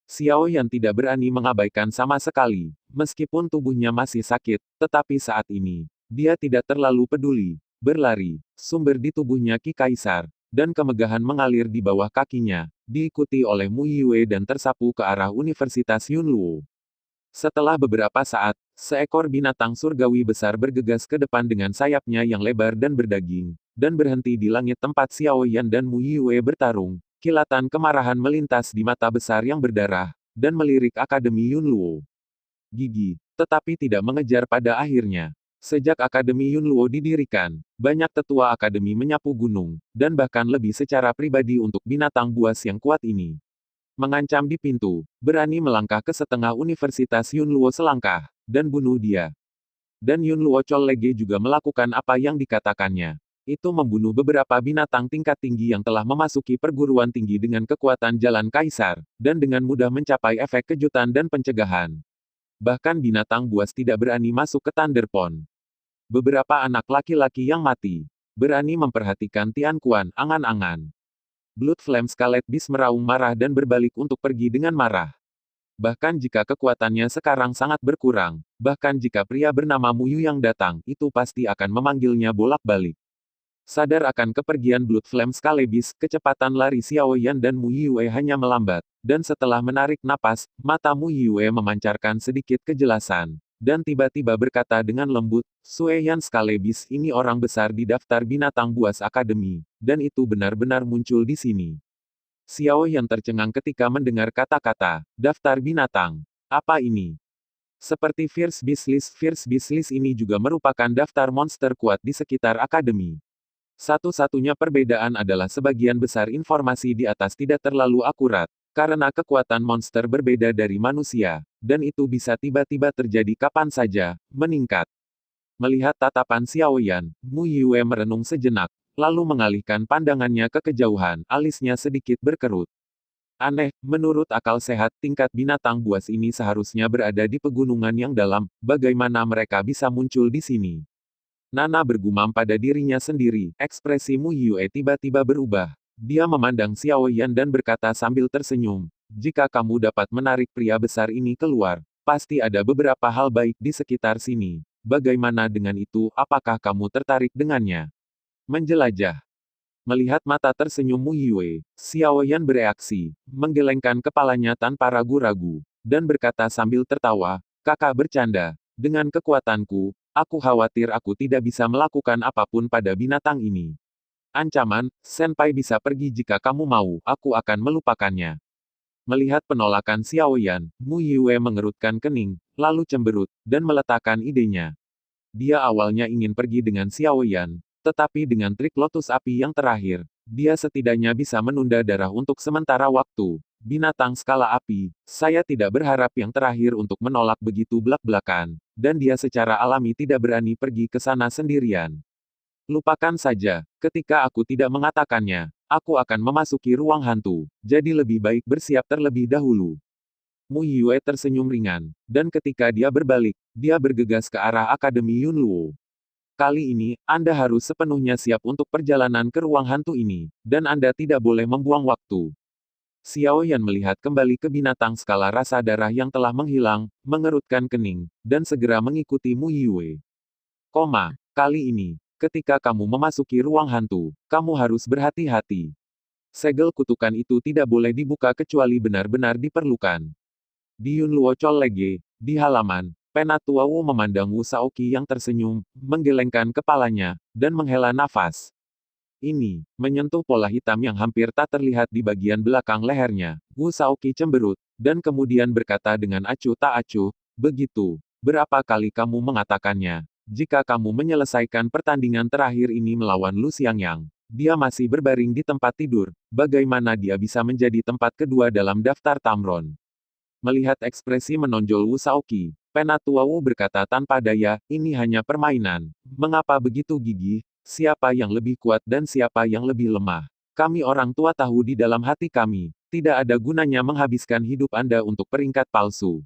Xiao Yan tidak berani mengabaikan sama sekali, meskipun tubuhnya masih sakit, tetapi saat ini, dia tidak terlalu peduli. Berlari, sumber di tubuhnya Ki Kaisar, dan kemegahan mengalir di bawah kakinya, diikuti oleh Mu Yue dan tersapu ke arah Universitas Yunluo. Setelah beberapa saat, seekor binatang surgawi besar bergegas ke depan dengan sayapnya yang lebar dan berdaging, dan berhenti di langit tempat Xiao Yan dan Mu Yue bertarung. Kilatan kemarahan melintas di mata besar yang berdarah, dan melirik Akademi Yunluo. Gigi, tetapi tidak mengejar pada akhirnya. Sejak Akademi Yunluo didirikan, banyak tetua akademi menyapu gunung, dan bahkan lebih secara pribadi untuk binatang buas yang kuat ini. Mengancam di pintu, berani melangkah ke setengah Universitas Yunluo selangkah, dan bunuh dia. Dan Yunluo Chollege juga melakukan apa yang dikatakannya. Itu membunuh beberapa binatang tingkat tinggi yang telah memasuki perguruan tinggi dengan kekuatan jalan kaisar, dan dengan mudah mencapai efek kejutan dan pencegahan. Bahkan binatang buas tidak berani masuk ke Thunderpond. Beberapa anak laki-laki yang mati, berani memperhatikan Tian Quan, angan-angan. Blood Flame Scarlet Beast meraung marah dan berbalik untuk pergi dengan marah. Bahkan jika kekuatannya sekarang sangat berkurang, bahkan jika pria bernama Mu Yu yang datang, itu pasti akan memanggilnya bolak-balik. Sadar akan kepergian Blood Flame Scalebis, kecepatan lari Xiao Yan dan Mu Yue hanya melambat, dan setelah menarik napas, mata Mu Yue memancarkan sedikit kejelasan, dan tiba-tiba berkata dengan lembut, Sue Yan Scalebis ini orang besar di daftar binatang buas akademi, dan itu benar-benar muncul di sini. Xiao Yan tercengang ketika mendengar kata-kata, daftar binatang. Apa ini? Seperti Fierce Beast List ini juga merupakan daftar monster kuat di sekitar akademi. Satu-satunya perbedaan adalah sebagian besar informasi di atas tidak terlalu akurat, karena kekuatan monster berbeda dari manusia, dan itu bisa tiba-tiba terjadi kapan saja, meningkat. Melihat tatapan Xiao Yan, Mu Yue merenung sejenak, lalu mengalihkan pandangannya ke kejauhan, alisnya sedikit berkerut. Aneh, menurut akal sehat, tingkat binatang buas ini seharusnya berada di pegunungan yang dalam, bagaimana mereka bisa muncul di sini? Nana bergumam pada dirinya sendiri, ekspresi Mu Yue tiba-tiba berubah. Dia memandang Xiao Yan dan berkata sambil tersenyum, jika kamu dapat menarik pria besar ini keluar, pasti ada beberapa hal baik di sekitar sini. Bagaimana dengan itu, apakah kamu tertarik dengannya? Menjelajah. Melihat mata tersenyum Mu Yue, Xiao Yan bereaksi, menggelengkan kepalanya tanpa ragu-ragu, dan berkata sambil tertawa, kakak bercanda, dengan kekuatanku, aku khawatir aku tidak bisa melakukan apapun pada binatang ini. Ancaman, Senpai bisa pergi jika kamu mau, aku akan melupakannya. Melihat penolakan Xiao Yan, Mu Yue mengerutkan kening, lalu cemberut, dan meletakkan idenya. Dia awalnya ingin pergi dengan Xiao Yan, tetapi dengan trik lotus api yang terakhir, dia setidaknya bisa menunda darah untuk sementara waktu. Binatang skala api, saya tidak berharap yang terakhir untuk menolak begitu belak-belakan, dan dia secara alami tidak berani pergi ke sana sendirian. Lupakan saja, ketika aku tidak mengatakannya, aku akan memasuki ruang hantu, jadi lebih baik bersiap terlebih dahulu. Mu Yue tersenyum ringan, dan ketika dia berbalik, dia bergegas ke arah Akademi Yunluo. Kali ini, Anda harus sepenuhnya siap untuk perjalanan ke ruang hantu ini, dan Anda tidak boleh membuang waktu. Xiao Yan melihat kembali ke binatang skala rasa darah yang telah menghilang, mengerutkan kening, dan segera mengikuti Mu Yue. Kali ini, ketika kamu memasuki ruang hantu, kamu harus berhati-hati. Segel kutukan itu tidak boleh dibuka kecuali benar-benar diperlukan. Di Yunluo College, di halaman, Penatua Wu memandang Wu Shaoqi yang tersenyum, menggelengkan kepalanya, dan menghela nafas. Ini, menyentuh pola hitam yang hampir tak terlihat di bagian belakang lehernya. Wu Shaoqi cemberut, dan kemudian berkata dengan acuh tak acuh, begitu, berapa kali kamu mengatakannya? Jika kamu menyelesaikan pertandingan terakhir ini melawan Lu Xiangyang, dia masih berbaring di tempat tidur, bagaimana dia bisa menjadi tempat kedua dalam daftar Tamron? Melihat ekspresi menonjol Wu Shaoqi, Penatua Wu berkata tanpa daya, ini hanya permainan. Mengapa begitu gigih? Siapa yang lebih kuat dan siapa yang lebih lemah? Kami orang tua tahu di dalam hati kami, tidak ada gunanya menghabiskan hidup Anda untuk peringkat palsu.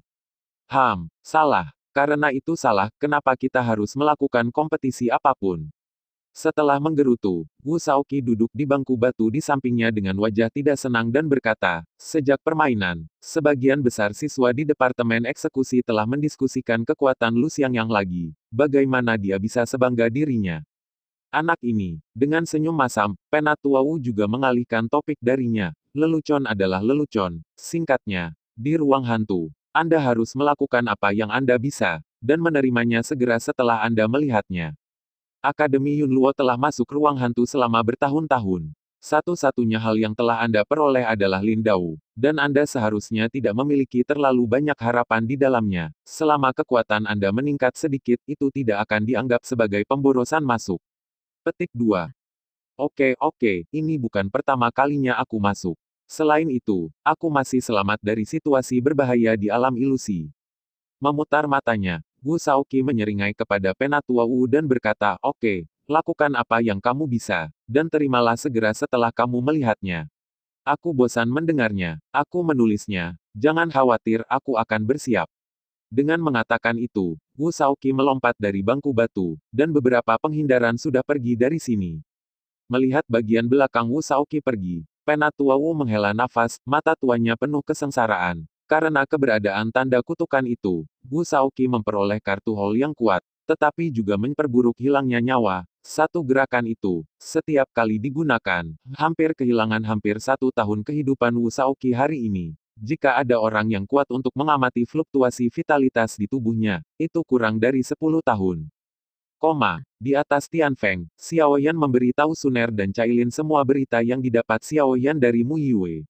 Salah. Karena itu salah, kenapa kita harus melakukan kompetisi apapun? Setelah menggerutu, Wu Shaoqi duduk di bangku batu di sampingnya dengan wajah tidak senang dan berkata, sejak permainan, sebagian besar siswa di Departemen Eksekusi telah mendiskusikan kekuatan Lu Xiangyang lagi. Bagaimana dia bisa sebangga dirinya? Anak ini, dengan senyum masam, Penatua Wu juga mengalihkan topik darinya. Lelucon adalah lelucon. Singkatnya, di ruang hantu, Anda harus melakukan apa yang Anda bisa, dan menerimanya segera setelah Anda melihatnya. Akademi Yunluo telah masuk ruang hantu selama bertahun-tahun. Satu-satunya hal yang telah Anda peroleh adalah Lindau, dan Anda seharusnya tidak memiliki terlalu banyak harapan di dalamnya. Selama kekuatan Anda meningkat sedikit, itu tidak akan dianggap sebagai pemborosan masuk. Petik 2. Oke, ini bukan pertama kalinya aku masuk. Selain itu, aku masih selamat dari situasi berbahaya di alam ilusi. Memutar matanya, Wu Shaoqi menyeringai kepada Penatua Wu dan berkata, oke, lakukan apa yang kamu bisa, dan terimalah segera setelah kamu melihatnya. Aku bosan mendengarnya, aku menulisnya, jangan khawatir, aku akan bersiap. Dengan mengatakan itu, Wu Shaoqi melompat dari bangku batu, dan beberapa penghindaran sudah pergi dari sini. Melihat bagian belakang Wu Shaoqi pergi, Penatua Wu menghela nafas, mata tuanya penuh kesengsaraan. Karena keberadaan tanda kutukan itu, Wu Shaoqi memperoleh kartu hall yang kuat, tetapi juga memperburuk hilangnya nyawa. Satu gerakan itu, setiap kali digunakan, hampir kehilangan hampir 1 tahun kehidupan Wu Shaoqi hari ini. Jika ada orang yang kuat untuk mengamati fluktuasi vitalitas di tubuhnya, itu kurang dari 10 tahun. Di atas Tianfeng, Xiao Yan memberitahu Suner dan Cailin semua berita yang didapat Xiao Yan dari Mu Yue.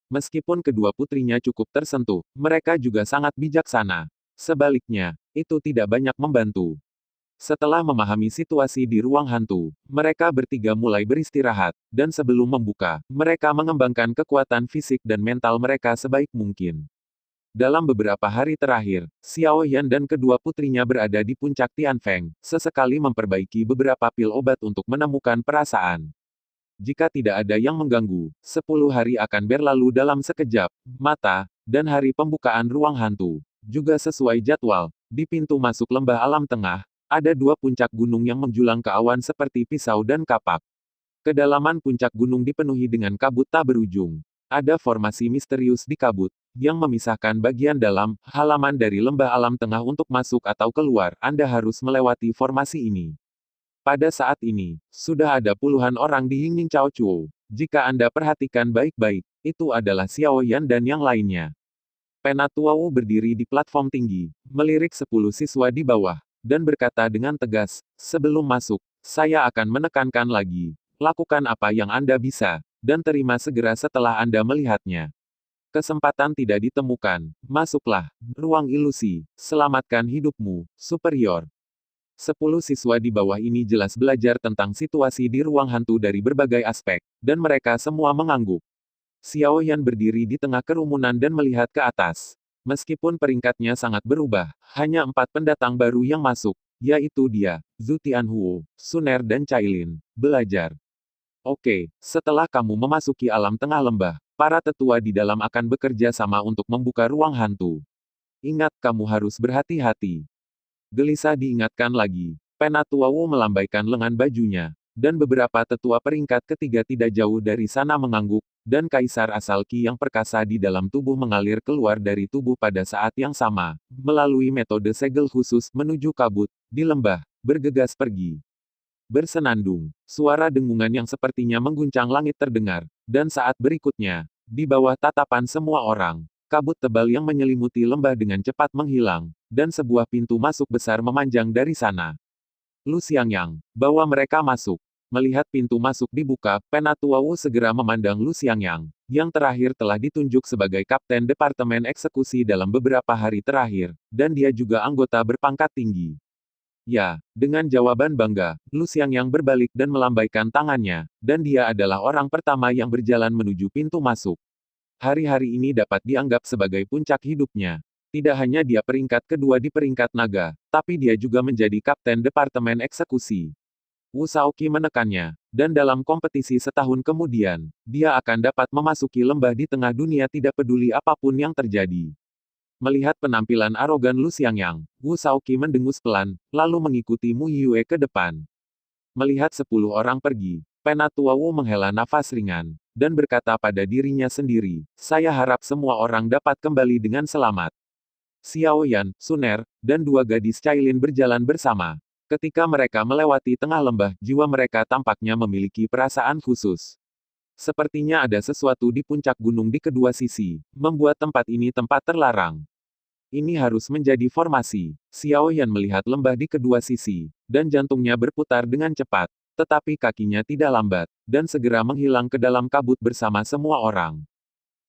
Meskipun kedua putrinya cukup tersentuh, mereka juga sangat bijaksana. Sebaliknya, itu tidak banyak membantu. Setelah memahami situasi di ruang hantu, mereka bertiga mulai beristirahat, dan sebelum membuka, mereka mengembangkan kekuatan fisik dan mental mereka sebaik mungkin. Dalam beberapa hari terakhir, Xiao Yan dan kedua putrinya berada di puncak Tianfeng, sesekali memperbaiki beberapa pil obat untuk menemukan perasaan. Jika tidak ada yang mengganggu, 10 hari akan berlalu dalam sekejap mata, dan hari pembukaan ruang hantu. Juga sesuai jadwal, di pintu masuk lembah alam tengah, ada 2 puncak gunung yang menjulang ke awan seperti pisau dan kapak. Kedalaman puncak gunung dipenuhi dengan kabut tak berujung. Ada formasi misterius di kabut, yang memisahkan bagian dalam, halaman dari lembah alam tengah untuk masuk atau keluar. Anda harus melewati formasi ini. Pada saat ini, sudah ada puluhan orang di Yingning Chaochuo. Jika Anda perhatikan baik-baik, itu adalah Xiao Yan dan yang lainnya. Penatua Wu berdiri di platform tinggi, melirik 10 siswa di bawah, dan berkata dengan tegas, sebelum masuk, saya akan menekankan lagi, Lakukan apa yang Anda bisa, dan terima segera setelah Anda melihatnya. Kesempatan tidak ditemukan. Masuklah. Ruang ilusi. Selamatkan hidupmu, superior. 10 siswa di bawah ini jelas belajar tentang situasi di ruang hantu dari berbagai aspek, dan mereka semua mengangguk. Xiao Yan berdiri di tengah kerumunan dan melihat ke atas. Meskipun peringkatnya sangat berubah, hanya 4 pendatang baru yang masuk, yaitu dia, Zhu Tianhuo, Suner dan Cailin, belajar. Oke, setelah kamu memasuki alam tengah lembah, para tetua di dalam akan bekerja sama untuk membuka ruang hantu. Ingat, kamu harus berhati-hati. Gelisah diingatkan lagi. Penatua Wu melambaikan lengan bajunya, dan beberapa tetua peringkat ketiga tidak jauh dari sana mengangguk, dan kaisar asal Qi yang perkasa di dalam tubuh mengalir keluar dari tubuh pada saat yang sama, melalui metode segel khusus menuju kabut, di lembah, bergegas pergi. Bersenandung, suara dengungan yang sepertinya mengguncang langit terdengar, dan saat berikutnya, di bawah tatapan semua orang, kabut tebal yang menyelimuti lembah dengan cepat menghilang, dan sebuah pintu masuk besar memanjang dari sana. Lu Xiangyang, bawa mereka masuk. Melihat pintu masuk dibuka, Penatua Wu segera memandang Lu Xiangyang, yang terakhir telah ditunjuk sebagai Kapten Departemen Eksekusi dalam beberapa hari terakhir, dan dia juga anggota berpangkat tinggi. Ya, dengan jawaban bangga, Lu Xiangyang berbalik dan melambaikan tangannya, dan dia adalah orang pertama yang berjalan menuju pintu masuk. Hari-hari ini dapat dianggap sebagai puncak hidupnya. Tidak hanya dia peringkat kedua di peringkat naga, tapi dia juga menjadi kapten departemen eksekusi. Wu Shaoqi menekannya, dan dalam kompetisi setahun kemudian, dia akan dapat memasuki lembah di tengah dunia tidak peduli apapun yang terjadi. Melihat penampilan arogan Lu Xiangyang, Wu Shaoqi mendengus pelan, lalu mengikuti Mu Yue ke depan. Melihat 10 orang pergi, Penatua Wu menghela nafas ringan, dan berkata pada dirinya sendiri, saya harap semua orang dapat kembali dengan selamat. Xiao Yan, Suner, dan 2 gadis Cailin berjalan bersama. Ketika mereka melewati tengah lembah, jiwa mereka tampaknya memiliki perasaan khusus. Sepertinya ada sesuatu di puncak gunung di kedua sisi, membuat tempat ini tempat terlarang. Ini harus menjadi formasi. Xiao Yan melihat lembah di kedua sisi, dan jantungnya berputar dengan cepat. Tetapi kakinya tidak lambat, dan segera menghilang ke dalam kabut bersama semua orang.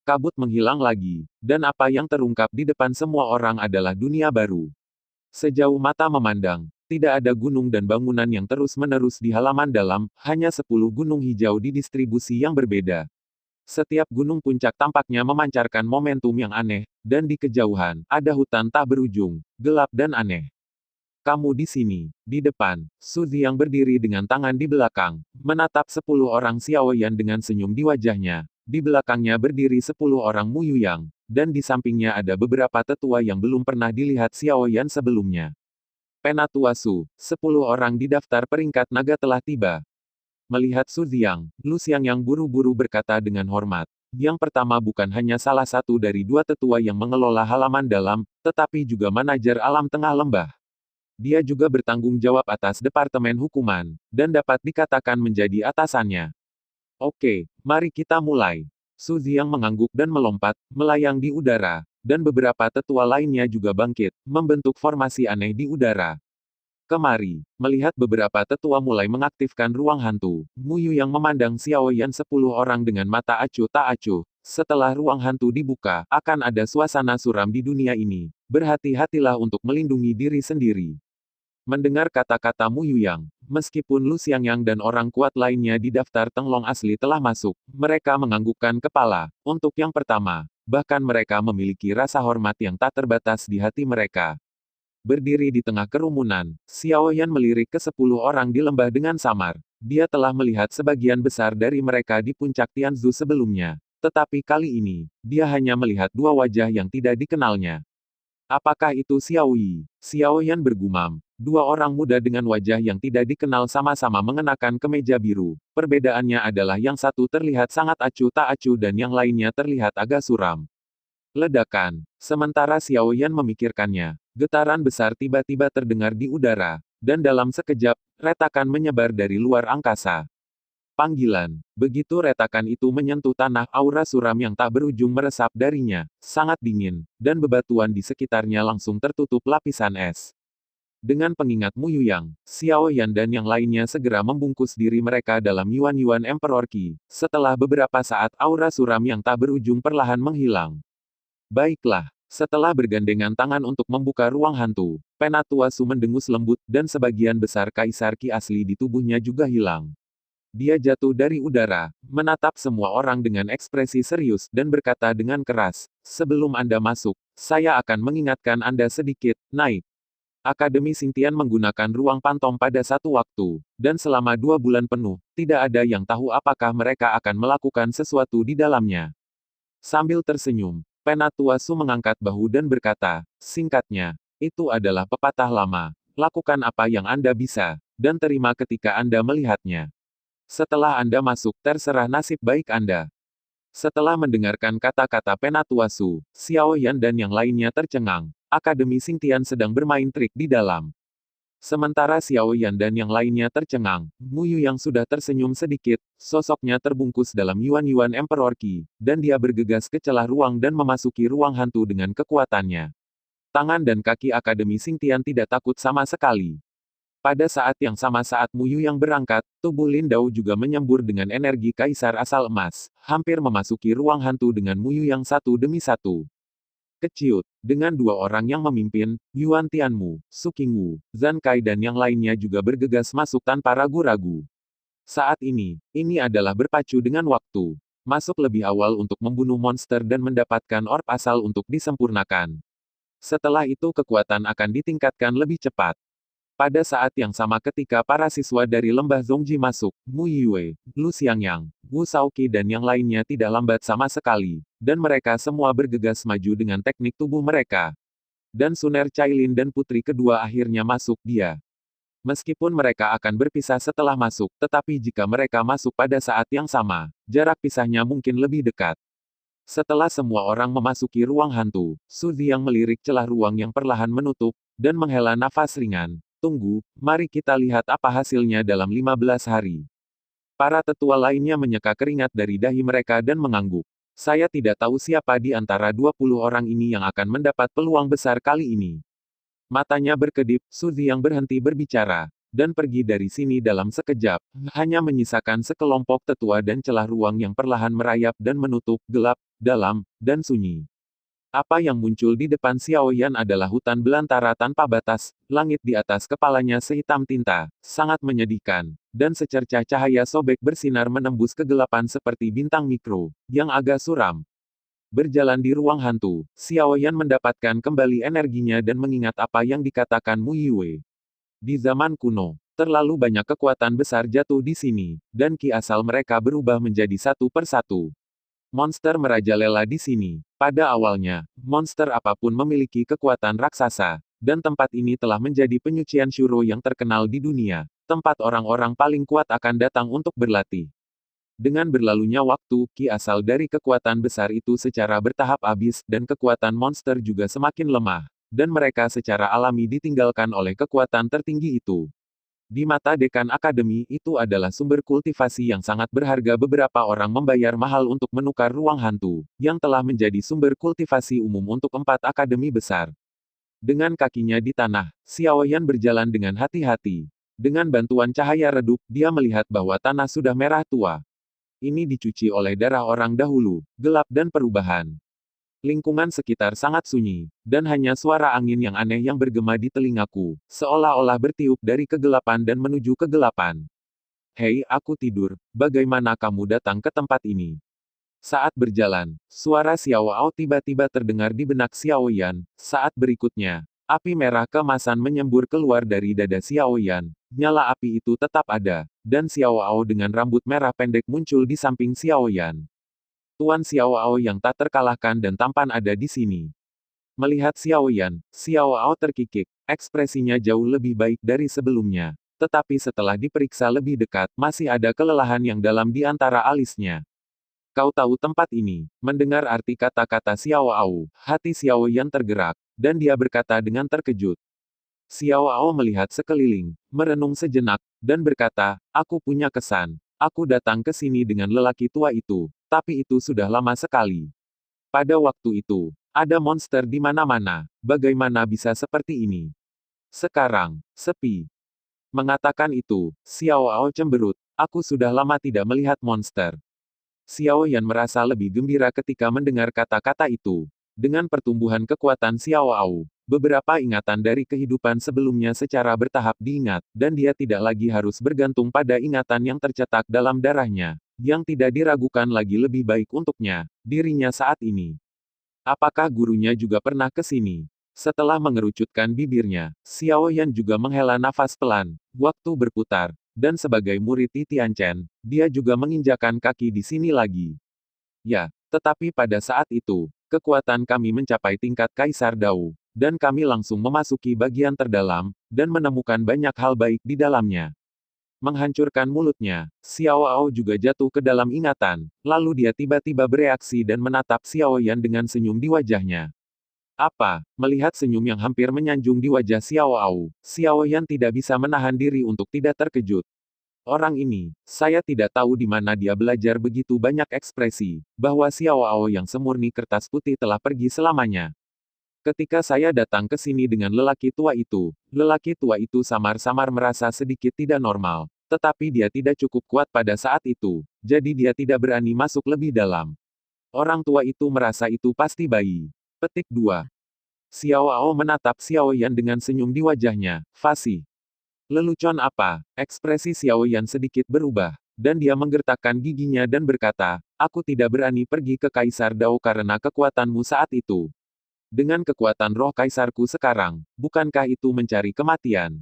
Kabut menghilang lagi, dan apa yang terungkap di depan semua orang adalah dunia baru. Sejauh mata memandang, tidak ada gunung dan bangunan yang terus-menerus di halaman dalam, hanya 10 gunung hijau di distribusi yang berbeda. Setiap gunung puncak tampaknya memancarkan momentum yang aneh, dan di kejauhan, ada hutan tak berujung, gelap dan aneh. Kamu di sini, di depan, Suzy yang berdiri dengan tangan di belakang, menatap 10 orang Xiao Yan dengan senyum di wajahnya. Di belakangnya berdiri 10 orang Mu Yuyang, dan di sampingnya ada beberapa tetua yang belum pernah dilihat Xiao Yan sebelumnya. Penatua Su, 10 orang di daftar peringkat naga telah tiba. Melihat Su Ziang, Lu Xiangyang buru-buru berkata dengan hormat. Yang pertama bukan hanya salah satu dari 2 tetua yang mengelola halaman dalam, tetapi juga manajer alam tengah lembah. Dia juga bertanggung jawab atas Departemen Hukuman, dan dapat dikatakan menjadi atasannya. Oke, mari kita mulai. Su Ziang mengangguk dan melompat, melayang di udara, dan beberapa tetua lainnya juga bangkit, membentuk formasi aneh di udara. Kemari, melihat beberapa tetua mulai mengaktifkan ruang hantu, Mu Yu yang memandang Xiao Yan 10 orang dengan mata acuh tak acuh. Setelah ruang hantu dibuka, akan ada suasana suram di dunia ini. Berhati-hatilah untuk melindungi diri sendiri. Mendengar kata-kata Mu Yuyang, meskipun Lu Xiangyang dan orang kuat lainnya di daftar Tenglong asli telah masuk, mereka menganggukkan kepala. Untuk yang pertama, bahkan mereka memiliki rasa hormat yang tak terbatas di hati mereka. Berdiri di tengah kerumunan, Xiao Yan melirik ke 10 orang di lembah dengan samar. Dia telah melihat sebagian besar dari mereka di puncak Tianzu sebelumnya. Tetapi kali ini, dia hanya melihat 2 wajah yang tidak dikenalnya. Apakah itu Xiao Yi? Xiao Yan bergumam. 2 orang muda dengan wajah yang tidak dikenal sama-sama mengenakan kemeja biru. Perbedaannya adalah yang satu terlihat sangat acuh tak acuh dan yang lainnya terlihat agak suram. Ledakan. Sementara Xiao Yan memikirkannya, getaran besar tiba-tiba terdengar di udara, dan dalam sekejap, retakan menyebar dari luar angkasa. Panggilan. Begitu retakan itu menyentuh tanah, aura suram yang tak berujung meresap darinya, sangat dingin, dan bebatuan di sekitarnya langsung tertutup lapisan es. Dengan pengingat Mu Yuyang, Xiao Yan dan yang lainnya segera membungkus diri mereka dalam Yuan-Yuan Emperor Qi. Setelah beberapa saat aura suram yang tak berujung perlahan menghilang. Baiklah, setelah bergandengan tangan untuk membuka ruang hantu, Penatua Su mendengus lembut dan sebagian besar Kaisar Qi asli di tubuhnya juga hilang. Dia jatuh dari udara, menatap semua orang dengan ekspresi serius dan berkata dengan keras, "Sebelum Anda masuk, saya akan mengingatkan Anda sedikit, naik." Akademi Xingtian menggunakan ruang pantom pada satu waktu, dan selama 2 bulan penuh, tidak ada yang tahu apakah mereka akan melakukan sesuatu di dalamnya. Sambil tersenyum, Penatua Su mengangkat bahu dan berkata, "Singkatnya, itu adalah pepatah lama. Lakukan apa yang Anda bisa, dan terima ketika Anda melihatnya. Setelah Anda masuk, terserah nasib baik Anda." Setelah mendengarkan kata-kata Penatua Su, Xiao Yan dan yang lainnya tercengang. Akademi Xingtian sedang bermain trik di dalam. Sementara Xiao Yan dan yang lainnya tercengang, Mu Yu yang sudah tersenyum sedikit, sosoknya terbungkus dalam Yuan-Yuan Emperor Qi, dan dia bergegas ke celah ruang dan memasuki ruang hantu dengan kekuatannya. Tangan dan kaki Akademi Xingtian tidak takut sama sekali. Pada saat yang sama saat Mu Yu yang berangkat, tubuh Lin Dao juga menyembur dengan energi kaisar asal emas, hampir memasuki ruang hantu dengan Mu Yu yang satu demi satu. Keciut, dengan 2 orang yang memimpin, Yuan Tianmu, Su Qingwu, Zhan Kai dan yang lainnya juga bergegas masuk tanpa ragu-ragu. Saat ini adalah berpacu dengan waktu. Masuk lebih awal untuk membunuh monster dan mendapatkan orb asal untuk disempurnakan. Setelah itu kekuatan akan ditingkatkan lebih cepat. Pada saat yang sama ketika para siswa dari lembah Zongji masuk, Mu Yue, Lu Xiangyang, Wu Shaoqi dan yang lainnya tidak lambat sama sekali, dan mereka semua bergegas maju dengan teknik tubuh mereka. Dan Suner Cailin dan putri kedua akhirnya masuk dia. Meskipun mereka akan berpisah setelah masuk, tetapi jika mereka masuk pada saat yang sama, jarak pisahnya mungkin lebih dekat. Setelah semua orang memasuki ruang hantu, Su Ziyang melirik celah ruang yang perlahan menutup, dan menghela nafas ringan. Tunggu, mari kita lihat apa hasilnya dalam 15 hari. Para tetua lainnya menyeka keringat dari dahi mereka dan mengangguk. Saya tidak tahu siapa di antara 20 orang ini yang akan mendapat peluang besar kali ini. Matanya berkedip, Su Ziyang berhenti berbicara, dan pergi dari sini dalam sekejap, hanya menyisakan sekelompok tetua dan celah ruang yang perlahan merayap dan menutup, gelap, dalam, dan sunyi. Apa yang muncul di depan Xiao Yan adalah hutan belantara tanpa batas, langit di atas kepalanya sehitam tinta, sangat menyedihkan, dan secercah cahaya sobek bersinar menembus kegelapan seperti bintang mikro, yang agak suram. Berjalan di ruang hantu, Xiao Yan mendapatkan kembali energinya dan mengingat apa yang dikatakan Mu Yue. Di zaman kuno, terlalu banyak kekuatan besar jatuh di sini, dan ki asal mereka berubah menjadi satu persatu. Monster merajalela di sini. Pada awalnya, monster apapun memiliki kekuatan raksasa, dan tempat ini telah menjadi penyucian Shuro yang terkenal di dunia. Tempat orang-orang paling kuat akan datang untuk berlatih. Dengan berlalunya waktu, ki asal dari kekuatan besar itu secara bertahap habis, dan kekuatan monster juga semakin lemah, dan mereka secara alami ditinggalkan oleh kekuatan tertinggi itu. Di mata dekan akademi, itu adalah sumber kultivasi yang sangat berharga. Beberapa orang membayar mahal untuk menukar ruang hantu, yang telah menjadi sumber kultivasi umum untuk 4 akademi besar. Dengan kakinya di tanah, Xiao Yan berjalan dengan hati-hati. Dengan bantuan cahaya redup, dia melihat bahwa tanah sudah merah tua. Ini dicuci oleh darah orang dahulu, gelap dan perubahan. Lingkungan sekitar sangat sunyi, dan hanya suara angin yang aneh yang bergema di telingaku, seolah-olah bertiup dari kegelapan dan menuju kegelapan. Hei, aku tidur, bagaimana kamu datang ke tempat ini? Saat berjalan, suara Xiao Ao tiba-tiba terdengar di benak Xiao Yan. Saat berikutnya, api merah kemasan menyembur keluar dari dada Xiao Yan. Nyala api itu tetap ada, dan Xiao Ao dengan rambut merah pendek muncul di samping Xiao Yan. Tuan Xiao Ao yang tak terkalahkan dan tampan ada di sini. Melihat Xiao Yan, Xiao Ao terkikik, ekspresinya jauh lebih baik dari sebelumnya. Tetapi setelah diperiksa lebih dekat, masih ada kelelahan yang dalam di antara alisnya. Kau tahu tempat ini? Mendengar arti kata-kata Xiao Ao, hati Xiao Yan tergerak, dan dia berkata dengan terkejut. Xiao Ao melihat sekeliling, merenung sejenak, dan berkata, aku punya kesan. Aku datang ke sini dengan lelaki tua itu, tapi itu sudah lama sekali. Pada waktu itu, ada monster di mana-mana, bagaimana bisa seperti ini? Sekarang, sepi. Mengatakan itu, Xiao Ao cemberut. Aku sudah lama tidak melihat monster. Xiao Yan merasa lebih gembira ketika mendengar kata-kata itu. Dengan pertumbuhan kekuatan Xiao Ao, beberapa ingatan dari kehidupan sebelumnya secara bertahap diingat, dan dia tidak lagi harus bergantung pada ingatan yang tercetak dalam darahnya, yang tidak diragukan lagi lebih baik untuknya, dirinya saat ini. Apakah gurunya juga pernah ke sini? Setelah mengerucutkan bibirnya, Xiao Yan juga menghela nafas pelan, waktu berputar, dan sebagai murid Ti Tianchen, dia juga menginjakan kaki di sini lagi. Ya, tetapi pada saat itu, kekuatan kami mencapai tingkat Kaisar Dao, dan kami langsung memasuki bagian terdalam, dan menemukan banyak hal baik di dalamnya. Menghancurkan mulutnya, Xiao Ao juga jatuh ke dalam ingatan, lalu dia tiba-tiba bereaksi dan menatap Xiao Yan dengan senyum di wajahnya. Apa? Melihat senyum yang hampir menyanjung di wajah Xiao Ao, Xiao Yan tidak bisa menahan diri untuk tidak terkejut. Orang ini, saya tidak tahu di mana dia belajar begitu banyak ekspresi, bahwa Xiao Ao yang semurni kertas putih telah pergi selamanya. Ketika saya datang ke sini dengan lelaki tua itu samar-samar merasa sedikit tidak normal, tetapi dia tidak cukup kuat pada saat itu, jadi dia tidak berani masuk lebih dalam. Orang tua itu merasa itu pasti bayi. Petik 2. Xiao Ao menatap Xiao Yan dengan senyum di wajahnya, fasih. Lelucon apa? Ekspresi Xiao Yan sedikit berubah, dan dia menggertakkan giginya dan berkata, aku tidak berani pergi ke Kaisar Dao karena kekuatanmu saat itu. Dengan kekuatan roh kaisarku sekarang, bukankah itu mencari kematian?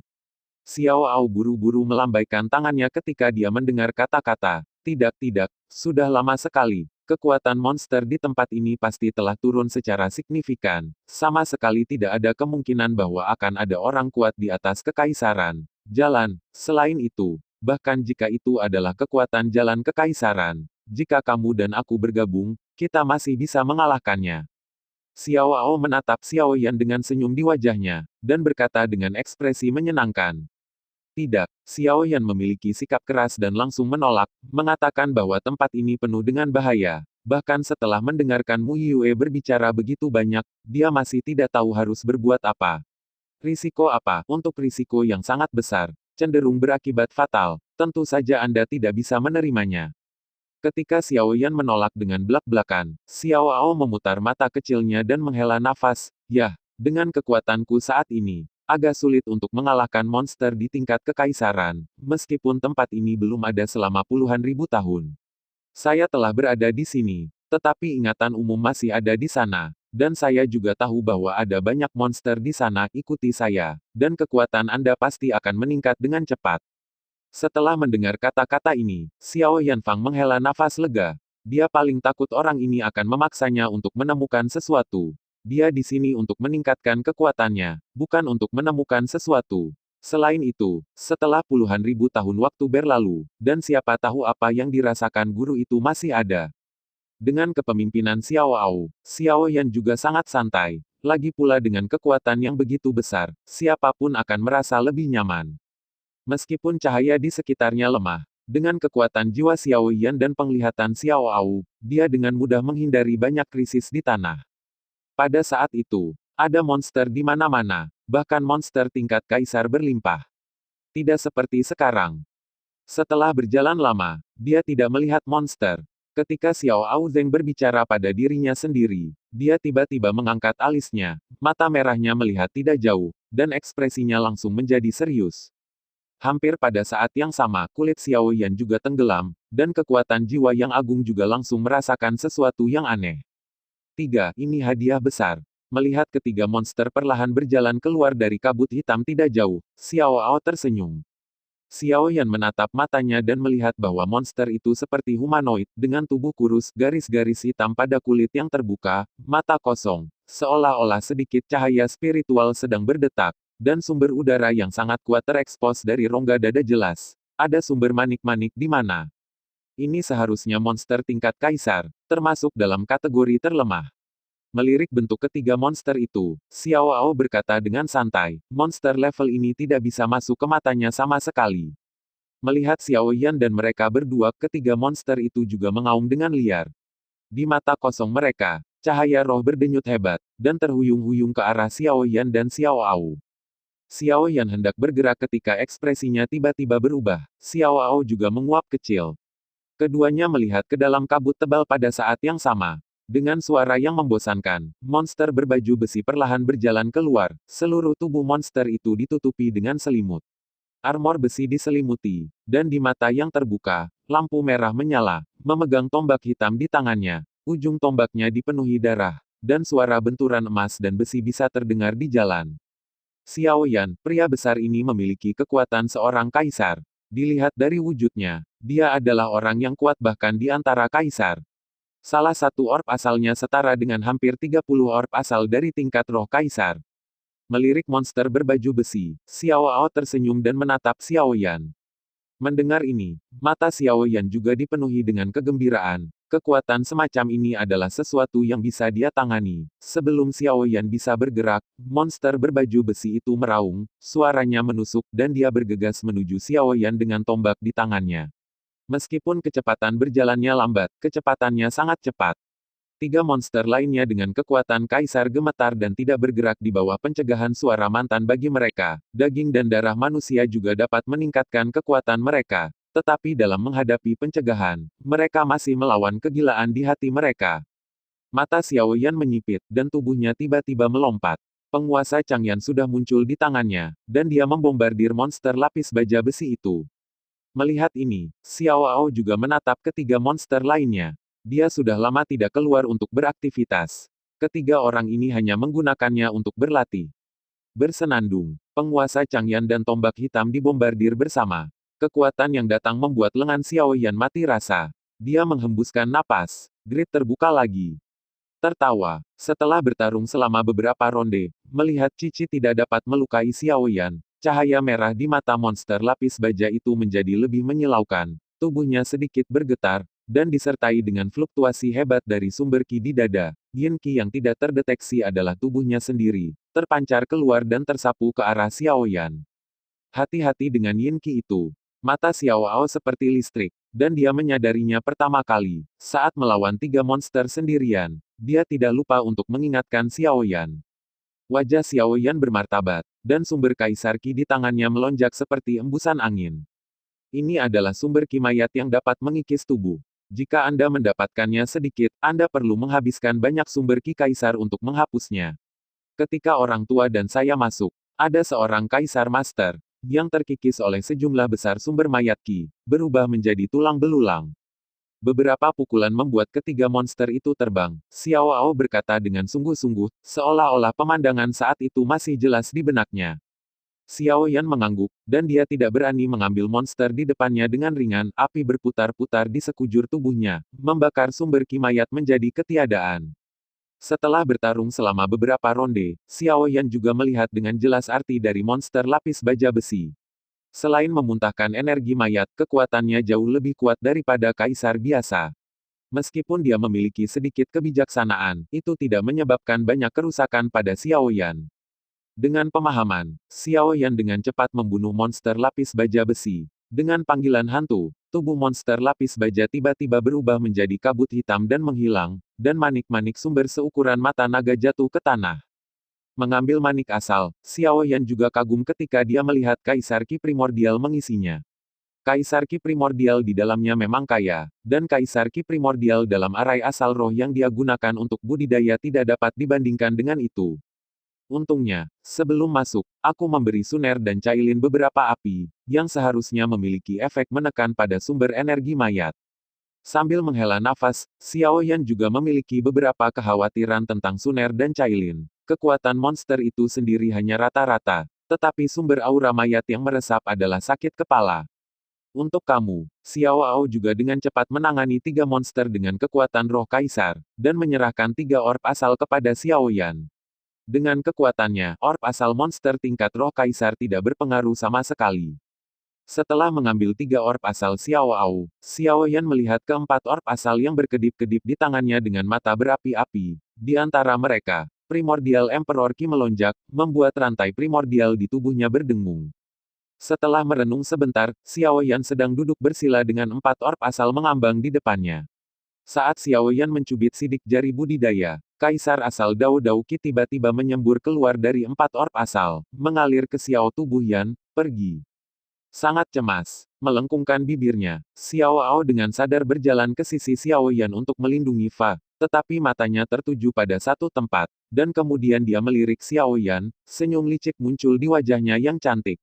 Xiao Ao buru-buru melambaikan tangannya ketika dia mendengar kata-kata, tidak, sudah lama sekali, kekuatan monster di tempat ini pasti telah turun secara signifikan, sama sekali tidak ada kemungkinan bahwa akan ada orang kuat di atas kekaisaran. Jalan, selain itu, bahkan jika itu adalah kekuatan jalan kekaisaran, jika kamu dan aku bergabung, kita masih bisa mengalahkannya. Xiao Ao menatap Xiao Yan dengan senyum di wajahnya, dan berkata dengan ekspresi menyenangkan. Tidak, Xiao Yan memiliki sikap keras dan langsung menolak, mengatakan bahwa tempat ini penuh dengan bahaya. Bahkan setelah mendengarkan Mu Yue berbicara begitu banyak, dia masih tidak tahu harus berbuat apa. Risiko apa? Untuk risiko yang sangat besar, cenderung berakibat fatal, tentu saja Anda tidak bisa menerimanya. Ketika Xiao Yan menolak dengan belak-belakan, Xiao Ao memutar mata kecilnya dan menghela nafas. Yah, dengan kekuatanku saat ini, agak sulit untuk mengalahkan monster di tingkat kekaisaran, meskipun tempat ini belum ada selama puluhan ribu tahun. Saya telah berada di sini, tetapi ingatan umum masih ada di sana, dan saya juga tahu bahwa ada banyak monster di sana. Ikuti saya, dan kekuatan Anda pasti akan meningkat dengan cepat. Setelah mendengar kata-kata ini, Xiao Yanfang menghela nafas lega. Dia paling takut orang ini akan memaksanya untuk menemukan sesuatu. Dia di sini untuk meningkatkan kekuatannya, bukan untuk menemukan sesuatu. Selain itu, setelah puluhan ribu tahun waktu berlalu, dan siapa tahu apa yang dirasakan guru itu masih ada. Dengan kepemimpinan Xiao Ao, Xiao Yan juga sangat santai. Lagi pula dengan kekuatan yang begitu besar, siapapun akan merasa lebih nyaman. Meskipun cahaya di sekitarnya lemah, dengan kekuatan jiwa Xiao Yan dan penglihatan Xiao Ao, dia dengan mudah menghindari banyak krisis di tanah. Pada saat itu, ada monster di mana-mana, bahkan monster tingkat kaisar berlimpah. Tidak seperti sekarang. Setelah berjalan lama, dia tidak melihat monster. Ketika Xiao Ao Zeng berbicara pada dirinya sendiri, dia tiba-tiba mengangkat alisnya, mata merahnya melihat tidak jauh, dan ekspresinya langsung menjadi serius. Hampir pada saat yang sama, kulit Xiao Yan juga tenggelam, dan kekuatan jiwa yang agung juga langsung merasakan sesuatu yang aneh. 3. Ini hadiah besar. Melihat ketiga monster perlahan berjalan keluar dari kabut hitam tidak jauh, Xiao Ao tersenyum. Xiao Yan menatap matanya dan melihat bahwa monster itu seperti humanoid, dengan tubuh kurus, garis-garis hitam pada kulit yang terbuka, mata kosong, seolah-olah sedikit cahaya spiritual sedang berdetak, dan sumber udara yang sangat kuat terekspos dari rongga dada jelas. Ada sumber manik-manik di mana? Ini seharusnya monster tingkat kaisar, termasuk dalam kategori terlemah. Melirik bentuk ketiga monster itu, Xiao Ao berkata dengan santai, monster level ini tidak bisa masuk ke matanya sama sekali. Melihat Xiao Yan dan mereka berdua, ketiga monster itu juga mengaum dengan liar. Di mata kosong mereka, cahaya roh berdenyut hebat, dan terhuyung-huyung ke arah Xiao Yan dan Xiao Ao. Xiao Yan hendak bergerak ketika ekspresinya tiba-tiba berubah. Xiao Ao juga menguap kecil. Keduanya melihat ke dalam kabut tebal pada saat yang sama. Dengan suara yang membosankan, monster berbaju besi perlahan berjalan keluar. Seluruh tubuh monster itu ditutupi dengan selimut. Armor besi diselimuti, dan di mata yang terbuka, lampu merah menyala, memegang tombak hitam di tangannya. Ujung tombaknya dipenuhi darah, dan suara benturan emas dan besi bisa terdengar di jalan. Xiao Yan, pria besar ini memiliki kekuatan seorang kaisar. Dilihat dari wujudnya, dia adalah orang yang kuat bahkan di antara kaisar. Salah satu orb asalnya setara dengan hampir 30 orb asal dari tingkat roh kaisar. Melirik monster berbaju besi, Xiao Ao tersenyum dan menatap Xiao Yan. Mendengar ini, mata Xiao Yan juga dipenuhi dengan kegembiraan. Kekuatan semacam ini adalah sesuatu yang bisa dia tangani. Sebelum Xiao Yan bisa bergerak, monster berbaju besi itu meraung, suaranya menusuk dan dia bergegas menuju Xiao Yan dengan tombak di tangannya. Meskipun kecepatan berjalannya lambat, kecepatannya sangat cepat. Tiga monster lainnya dengan kekuatan kaisar gemetar dan tidak bergerak di bawah pencegahan suara mantan bagi mereka. Daging dan darah manusia juga dapat meningkatkan kekuatan mereka. Tetapi dalam menghadapi pencegahan, mereka masih melawan kegilaan di hati mereka. Mata Xiao Yan menyipit, dan tubuhnya tiba-tiba melompat. Penguasa Changyan sudah muncul di tangannya, dan dia membombardir monster lapis baja besi itu. Melihat ini, Xiao Ao juga menatap ketiga monster lainnya. Dia sudah lama tidak keluar untuk beraktivitas. Ketiga orang ini hanya menggunakannya untuk berlatih. Bersenandung, penguasa Changyan dan tombak hitam dibombardir bersama. Kekuatan yang datang membuat lengan Xiao Yan mati rasa. Dia menghembuskan napas. Grid terbuka lagi. Tertawa, setelah bertarung selama beberapa ronde, melihat Cici tidak dapat melukai Xiao Yan. Cahaya merah di mata monster lapis baja itu menjadi lebih menyilaukan. Tubuhnya sedikit bergetar, dan disertai dengan fluktuasi hebat dari sumber ki di dada. Yin Qi yang tidak terdeteksi adalah tubuhnya sendiri, terpancar keluar dan tersapu ke arah Xiao Yan. Hati-hati dengan Yin Qi itu. Mata Xiao Ao seperti listrik, dan dia menyadarinya pertama kali, saat melawan tiga monster sendirian. Dia tidak lupa untuk mengingatkan Xiao Yan. Wajah Xiao Yan bermartabat, dan sumber kaisar ki di tangannya melonjak seperti embusan angin. Ini adalah sumber ki mayat yang dapat mengikis tubuh. Jika Anda mendapatkannya sedikit, Anda perlu menghabiskan banyak sumber ki kaisar untuk menghapusnya. Ketika orang tua dan saya masuk, ada seorang kaisar master, yang terkikis oleh sejumlah besar sumber mayat ki, berubah menjadi tulang belulang. Beberapa pukulan membuat ketiga monster itu terbang. Xiao Ao berkata dengan sungguh-sungguh, seolah-olah pemandangan saat itu masih jelas di benaknya. Xiao Yan mengangguk, dan dia tidak berani mengambil monster di depannya dengan ringan. Api berputar-putar di sekujur tubuhnya, membakar sumber ki mayat menjadi ketiadaan. Setelah bertarung selama beberapa ronde, Xiao Yan juga melihat dengan jelas arti dari monster lapis baja besi. Selain memuntahkan energi mayat, kekuatannya jauh lebih kuat daripada kaisar biasa. Meskipun dia memiliki sedikit kebijaksanaan, itu tidak menyebabkan banyak kerusakan pada Xiao Yan. Dengan pemahaman, Xiao Yan dengan cepat membunuh monster lapis baja besi. Dengan panggilan hantu, tubuh monster lapis baja tiba-tiba berubah menjadi kabut hitam dan menghilang, dan manik-manik sumber seukuran mata naga jatuh ke tanah. Mengambil manik asal, Xiao Yan juga kagum ketika dia melihat Kaisar Ki Primordial mengisinya. Kaisar Ki Primordial di dalamnya memang kaya, dan Kaisar Ki Primordial dalam arai asal roh yang dia gunakan untuk budidaya tidak dapat dibandingkan dengan itu. Untungnya, sebelum masuk, aku memberi Suner dan Cailin beberapa api, yang seharusnya memiliki efek menekan pada sumber energi mayat. Sambil menghela nafas, Xiao Yan juga memiliki beberapa kekhawatiran tentang Suner dan Cailin. Kekuatan monster itu sendiri hanya rata-rata, tetapi sumber aura mayat yang meresap adalah sakit kepala. Untuk kamu, Xiao Ao juga dengan cepat menangani tiga monster dengan kekuatan roh kaisar, dan menyerahkan tiga orb asal kepada Xiao Yan. Dengan kekuatannya, orb asal monster tingkat roh kaisar tidak berpengaruh sama sekali. Setelah mengambil tiga orb asal Xiao Ao, Xiao Yan melihat keempat orb asal yang berkedip-kedip di tangannya dengan mata berapi-api. Di antara mereka, Primordial Emperor Qi melonjak, membuat rantai primordial di tubuhnya berdengung. Setelah merenung sebentar, Xiao Yan sedang duduk bersila dengan empat orb asal mengambang di depannya. Saat Xiao Yan mencubit sidik jari budidaya, Kaisar asal Dao Dao Qi tiba-tiba menyembur keluar dari 4 orb asal, mengalir ke Xiao tubuh Yan, pergi. Sangat cemas, melengkungkan bibirnya, Xiao Ao dengan sadar berjalan ke sisi Xiao Yan untuk melindungi Fa, tetapi matanya tertuju pada satu tempat, dan kemudian dia melirik Xiao Yan, senyum licik muncul di wajahnya yang cantik.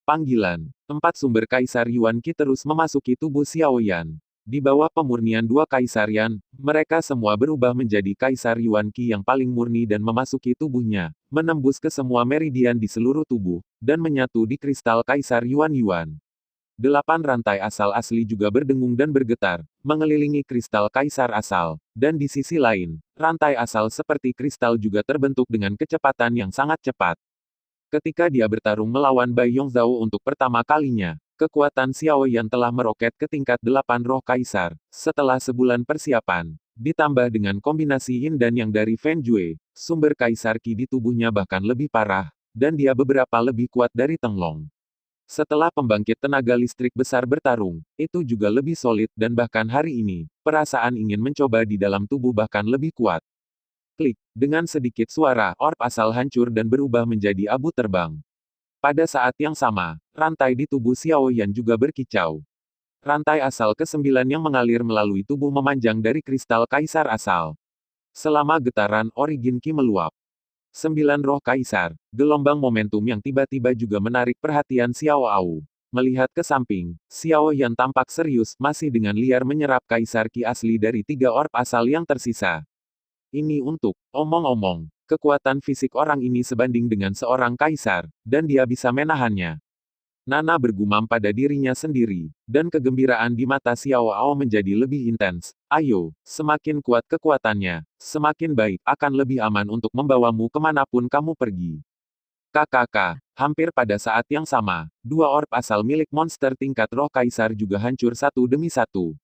Panggilan, 4 sumber Kaisar Yuan Qi terus memasuki tubuh Xiao Yan. Di bawah pemurnian 2 Kaisar Yan, mereka semua berubah menjadi Kaisar Yuan Qi yang paling murni dan memasuki tubuhnya, menembus ke semua meridian di seluruh tubuh, dan menyatu di kristal Kaisar Yuan Yuan. 8 rantai asal asli juga berdengung dan bergetar, mengelilingi kristal Kaisar asal, dan di sisi lain, rantai asal seperti kristal juga terbentuk dengan kecepatan yang sangat cepat. Ketika dia bertarung melawan Bai Yongzhao untuk pertama kalinya, kekuatan Xiao Yan telah meroket ke tingkat 8 roh kaisar, setelah sebulan persiapan. Ditambah dengan kombinasi yin dan yang dari Fen Jue, sumber kaisar Qi di tubuhnya bahkan lebih parah, dan dia beberapa lebih kuat dari Teng Long. Setelah pembangkit tenaga listrik besar bertarung, itu juga lebih solid dan bahkan hari ini, perasaan ingin mencoba di dalam tubuh bahkan lebih kuat. Klik, dengan sedikit suara, orb asal hancur dan berubah menjadi abu terbang. Pada saat yang sama, rantai di tubuh Xiao Yan juga berkicau. Rantai asal ke-9 yang mengalir melalui tubuh memanjang dari kristal kaisar asal. Selama getaran origin Qi meluap. 9 roh kaisar, gelombang momentum yang tiba-tiba juga menarik perhatian Xiao Au. Melihat ke samping, Xiao Yan tampak serius, masih dengan liar menyerap kaisar Qi asli dari 3 orb asal yang tersisa. Ini untuk, omong-omong, kekuatan fisik orang ini sebanding dengan seorang kaisar, dan dia bisa menahannya. Nana bergumam pada dirinya sendiri, dan kegembiraan di mata Xiao Ao menjadi lebih intens. Ayo, semakin kuat kekuatannya, semakin baik, akan lebih aman untuk membawamu kemanapun kamu pergi. KKK, hampir pada saat yang sama, 2 orb asal milik monster tingkat roh kaisar juga hancur satu demi satu.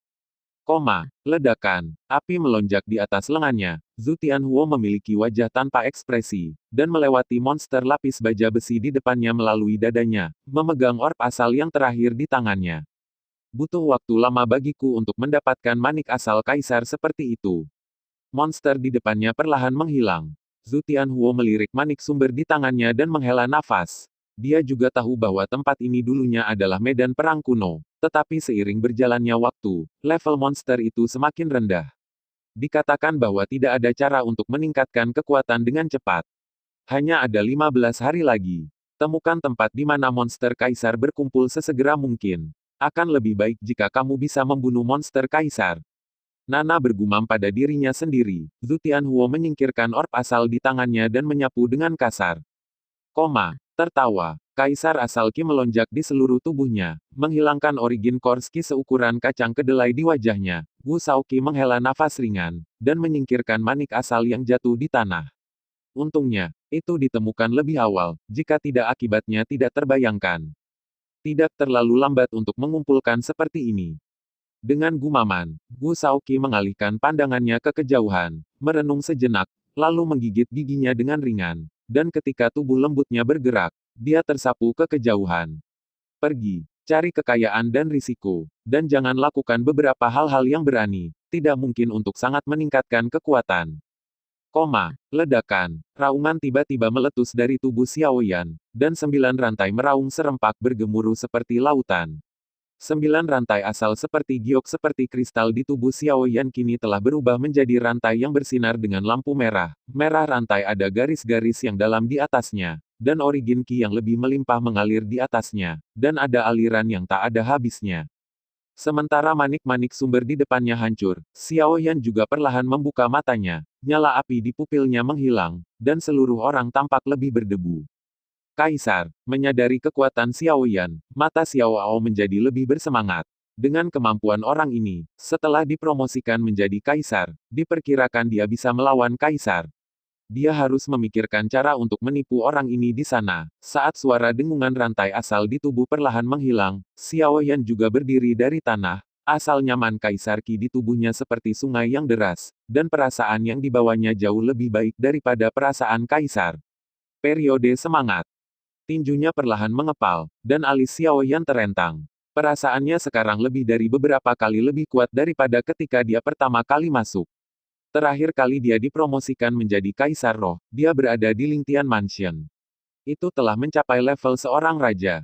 Ledakan. Api melonjak di atas lengannya. Zhu Tianhuo memiliki wajah tanpa ekspresi, dan melewati monster lapis baja besi di depannya melalui dadanya, memegang orb asal yang terakhir di tangannya. Butuh waktu lama bagiku untuk mendapatkan manik asal kaisar seperti itu. Monster di depannya perlahan menghilang. Zhu Tianhuo melirik manik sumber di tangannya dan menghela nafas. Dia juga tahu bahwa tempat ini dulunya adalah medan perang kuno. Tetapi seiring berjalannya waktu, level monster itu semakin rendah. Dikatakan bahwa tidak ada cara untuk meningkatkan kekuatan dengan cepat. Hanya ada 15 hari lagi. Temukan tempat di mana monster kaisar berkumpul sesegera mungkin. Akan lebih baik jika kamu bisa membunuh monster kaisar. Nana bergumam pada dirinya sendiri. Zhu Tianhuo menyingkirkan orb asal di tangannya dan menyapu dengan kasar. Tertawa. Kaisar asal Qi melonjak di seluruh tubuhnya, menghilangkan origin Kors Qi seukuran kacang kedelai di wajahnya. Wu Shaoqi menghela nafas ringan, dan menyingkirkan manik asal yang jatuh di tanah. Untungnya, itu ditemukan lebih awal, jika tidak akibatnya tidak terbayangkan. Tidak terlalu lambat untuk mengumpulkan seperti ini. Dengan gumaman, Wu Shaoqi mengalihkan pandangannya ke kejauhan, merenung sejenak, lalu menggigit giginya dengan ringan. Dan ketika tubuh lembutnya bergerak, dia tersapu ke kejauhan. Pergi, cari kekayaan dan risiko, dan jangan lakukan beberapa hal-hal yang berani, tidak mungkin untuk sangat meningkatkan kekuatan. Ledakan, raungan tiba-tiba meletus dari tubuh Xiao Yan, dan 9 rantai meraung serempak bergemuruh seperti lautan. 9 rantai asal seperti giok seperti kristal di tubuh Xiao Yan kini telah berubah menjadi rantai yang bersinar dengan lampu merah. Merah rantai ada garis-garis yang dalam di atasnya, dan origin Qi yang lebih melimpah mengalir di atasnya, dan ada aliran yang tak ada habisnya. Sementara manik-manik sumber di depannya hancur, Xiao Yan juga perlahan membuka matanya, nyala api di pupilnya menghilang, dan seluruh orang tampak lebih berdebu. Kaisar, menyadari kekuatan Xiao Yan, mata Xiao Ao menjadi lebih bersemangat. Dengan kemampuan orang ini, setelah dipromosikan menjadi kaisar, diperkirakan dia bisa melawan kaisar. Dia harus memikirkan cara untuk menipu orang ini di sana. Saat suara dengungan rantai asal di tubuh perlahan menghilang, Xiao Yan juga berdiri dari tanah. Asal nyaman kaisar Qi di tubuhnya seperti sungai yang deras, dan perasaan yang dibawanya jauh lebih baik daripada perasaan kaisar. Periode semangat. Tinjunya perlahan mengepal, dan alis Xiao Yan terentang. Perasaannya sekarang lebih dari beberapa kali lebih kuat daripada ketika dia pertama kali masuk. Terakhir kali dia dipromosikan menjadi Kaisar Roh, dia berada di Lingtian Mansion. Itu telah mencapai level seorang raja.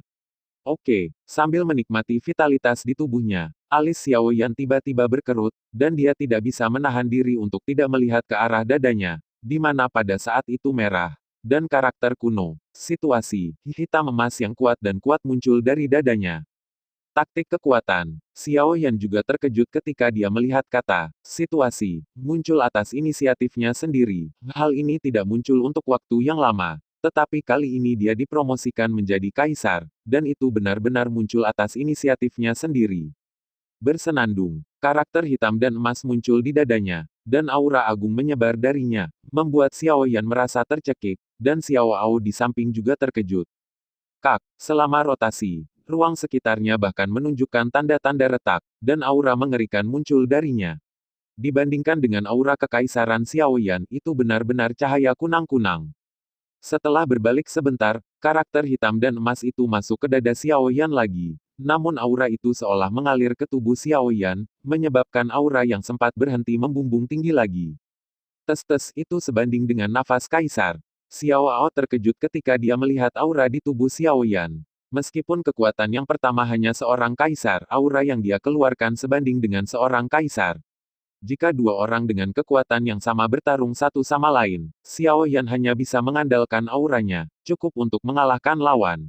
Oke, sambil menikmati vitalitas di tubuhnya, alis Xiao Yan tiba-tiba berkerut, dan dia tidak bisa menahan diri untuk tidak melihat ke arah dadanya, di mana pada saat itu merah. Dan karakter kuno, situasi, hitam emas yang kuat dan kuat muncul dari dadanya. Taktik kekuatan. Xiao Yan juga terkejut ketika dia melihat kata situasi muncul atas inisiatifnya sendiri. Hal ini tidak muncul untuk waktu yang lama, tetapi kali ini dia dipromosikan menjadi kaisar, dan itu benar-benar muncul atas inisiatifnya sendiri. Bersenandung, karakter hitam dan emas muncul di dadanya, dan aura agung menyebar darinya, membuat Xiao Yan merasa tercekik, dan Xiao Ao di samping juga terkejut. Selama rotasi, ruang sekitarnya bahkan menunjukkan tanda-tanda retak, dan aura mengerikan muncul darinya. Dibandingkan dengan aura kekaisaran Xiao Yan, itu benar-benar cahaya kunang-kunang. Setelah berbalik sebentar, karakter hitam dan emas itu masuk ke dada Xiao Yan lagi. Namun aura itu seolah mengalir ke tubuh Xiao Yan, menyebabkan aura yang sempat berhenti membumbung tinggi lagi. Tes-tes itu sebanding dengan nafas kaisar. Xiao Ao terkejut ketika dia melihat aura di tubuh Xiao Yan. Meskipun kekuatan yang pertama hanya seorang kaisar, aura yang dia keluarkan sebanding dengan seorang kaisar. Jika dua orang dengan kekuatan yang sama bertarung satu sama lain, Xiao Yan hanya bisa mengandalkan auranya, cukup untuk mengalahkan lawan.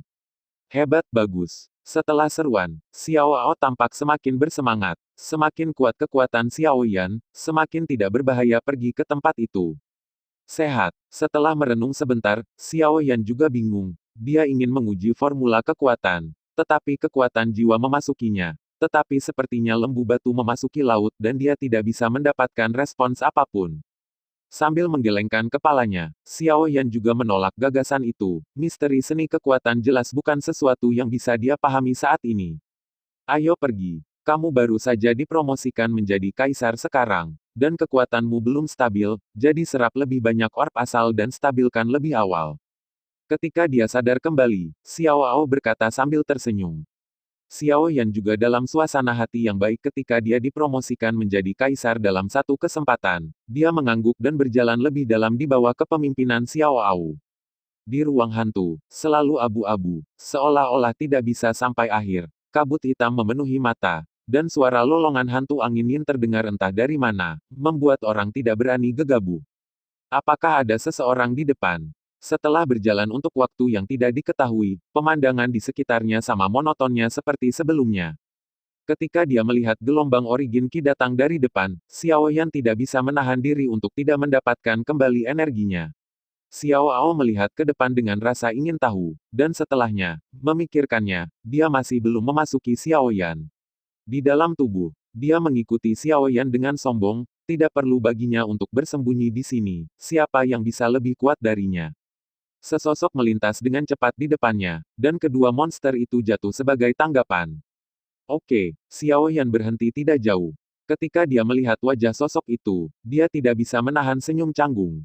Hebat bagus. Setelah seruan, Xiao Ao tampak semakin bersemangat. Semakin kuat kekuatan Xiao Yan, semakin tidak berbahaya pergi ke tempat itu. Sehat. Setelah merenung sebentar, Xiao Yan juga bingung. Dia ingin menguji formula kekuatan, tetapi kekuatan jiwa memasukinya. Tetapi sepertinya lembu batu memasuki laut dan dia tidak bisa mendapatkan respons apapun. Sambil menggelengkan kepalanya, Xiao Yan juga menolak gagasan itu. Misteri seni kekuatan jelas bukan sesuatu yang bisa dia pahami saat ini. Ayo pergi. Kamu baru saja dipromosikan menjadi kaisar sekarang, dan kekuatanmu belum stabil, jadi serap lebih banyak orb asal dan stabilkan lebih awal. Ketika dia sadar kembali, Xiao Ao berkata sambil tersenyum. Xiao Yan juga dalam suasana hati yang baik ketika dia dipromosikan menjadi kaisar dalam satu kesempatan. Dia mengangguk dan berjalan lebih dalam di bawah kepemimpinan Xiao Ao. Di ruang hantu, selalu abu-abu, seolah-olah tidak bisa sampai akhir. Kabut hitam memenuhi mata, dan suara lolongan hantu angin yang terdengar entah dari mana, membuat orang tidak berani gegabah. Apakah ada seseorang di depan? Setelah berjalan untuk waktu yang tidak diketahui, pemandangan di sekitarnya sama monotonnya seperti sebelumnya. Ketika dia melihat gelombang origin Qi datang dari depan, Xiao Yan tidak bisa menahan diri untuk tidak mendapatkan kembali energinya. Xiao Ao melihat ke depan dengan rasa ingin tahu, dan setelahnya, memikirkannya, dia masih belum memasuki Xiao Yan. Di dalam tubuh, dia mengikuti Xiao Yan dengan sombong, tidak perlu baginya untuk bersembunyi di sini, siapa yang bisa lebih kuat darinya. Sesosok melintas dengan cepat di depannya, dan kedua monster itu jatuh sebagai tanggapan. Oke, Xiao Yan berhenti tidak jauh. Ketika dia melihat wajah sosok itu, dia tidak bisa menahan senyum canggung.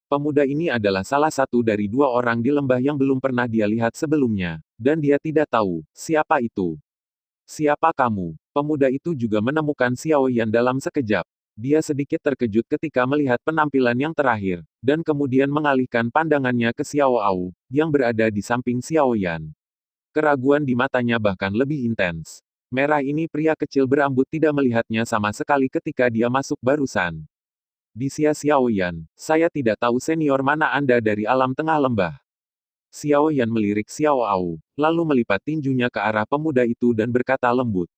Pemuda ini adalah salah satu dari dua orang di lembah yang belum pernah dia lihat sebelumnya, dan dia tidak tahu siapa itu. Siapa kamu? Pemuda itu juga menemukan Xiao Yan dalam sekejap. Dia sedikit terkejut ketika melihat penampilan yang terakhir, dan kemudian mengalihkan pandangannya ke Xiao Ao, yang berada di samping Xiao Yan. Keraguan di matanya bahkan lebih intens. Merah ini pria kecil berambut tidak melihatnya sama sekali ketika dia masuk barusan. Di Xiao Yan, saya tidak tahu senior mana Anda dari alam tengah lembah. Xiao Yan melirik Xiao Ao, lalu melipat tinjunya ke arah pemuda itu dan berkata lembut.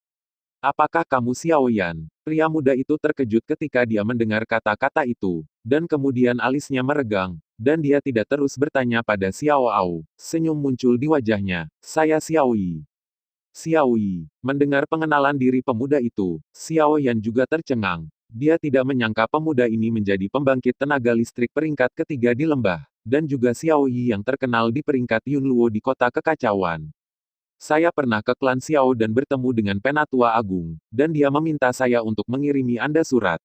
Apakah kamu Xiao Yan? Pria muda itu terkejut ketika dia mendengar kata-kata itu, dan kemudian alisnya meregang, dan dia tidak terus bertanya pada Xiao Ao. Senyum muncul di wajahnya. Saya Xiao Yi. Xiao Yi. Mendengar pengenalan diri pemuda itu, Xiao Yan juga tercengang. Dia tidak menyangka pemuda ini menjadi pembangkit tenaga listrik peringkat ketiga di lembah, dan juga Xiao Yi yang terkenal di peringkat Yunluo di kota kekacauan. Saya pernah ke klan Xiao dan bertemu dengan Penatua Agung, dan dia meminta saya untuk mengirimi Anda surat.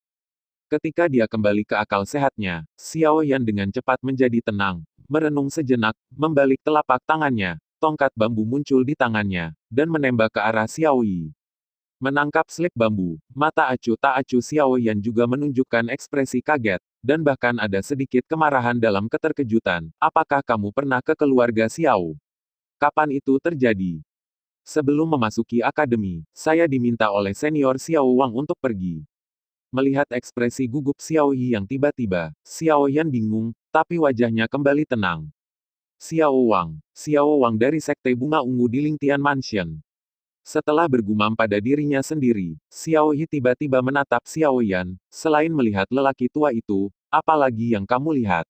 Ketika dia kembali ke akal sehatnya, Xiao Yan dengan cepat menjadi tenang, merenung sejenak, membalik telapak tangannya, tongkat bambu muncul di tangannya, dan menembak ke arah Xiao Yi. Menangkap slip bambu, mata acuh tak acuh Xiao Yan juga menunjukkan ekspresi kaget, dan bahkan ada sedikit kemarahan dalam keterkejutan. Apakah kamu pernah ke keluarga Xiao? Kapan itu terjadi? Sebelum memasuki akademi, saya diminta oleh senior Xiao Wang untuk pergi. Melihat ekspresi gugup Xiao Yi yang tiba-tiba, Xiao Yan bingung, tapi wajahnya kembali tenang. Xiao Wang dari Sekte Bunga Ungu di Lingtian Mansion. Setelah bergumam pada dirinya sendiri, Xiao Yi tiba-tiba menatap Xiao Yan, selain melihat lelaki tua itu, apalagi yang kamu lihat?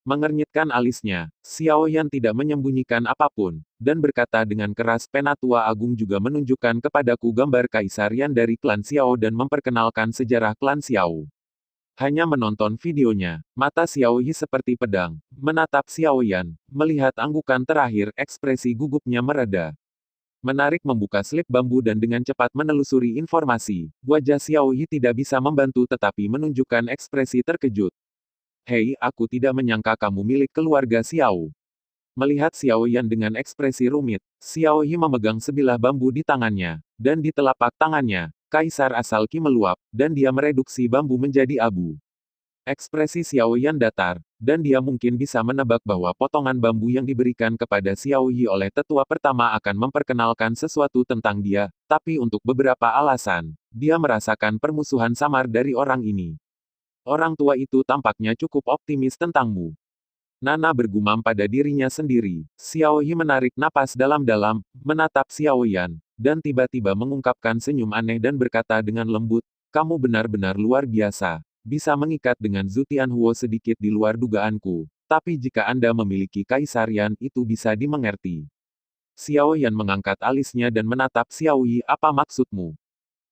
Mengernyitkan alisnya, Xiao Yan tidak menyembunyikan apapun, dan berkata dengan keras, Penatua Agung juga menunjukkan kepadaku gambar Kaisar Yan dari klan Xiao dan memperkenalkan sejarah klan Xiao. Hanya menonton videonya, mata Xiao Yi seperti pedang, menatap Xiao Yan, melihat anggukan terakhir, ekspresi gugupnya mereda. Menarik membuka slip bambu dan dengan cepat menelusuri informasi, wajah Xiao Yi tidak bisa membantu tetapi menunjukkan ekspresi terkejut. Hei, aku tidak menyangka kamu milik keluarga Xiao. Melihat Xiao Yan dengan ekspresi rumit, Xiao Yi memegang sebilah bambu di tangannya, dan di telapak tangannya, Kaisar asal Qi meluap, dan dia mereduksi bambu menjadi abu. Ekspresi Xiao Yan datar, dan dia mungkin bisa menebak bahwa potongan bambu yang diberikan kepada Xiao Yi oleh tetua pertama akan memperkenalkan sesuatu tentang dia, tapi untuk beberapa alasan, dia merasakan permusuhan samar dari orang ini. Orang tua itu tampaknya cukup optimis tentangmu. Nana bergumam pada dirinya sendiri. Xiao Yi menarik napas dalam-dalam, menatap Xiao Yan, dan tiba-tiba mengungkapkan senyum aneh dan berkata dengan lembut, kamu benar-benar luar biasa. Bisa mengikat dengan Zhu Tianhuo sedikit di luar dugaanku. Tapi jika Anda memiliki Kaisar Yan, itu bisa dimengerti. Xiao Yan mengangkat alisnya dan menatap Xiao Yi, apa maksudmu?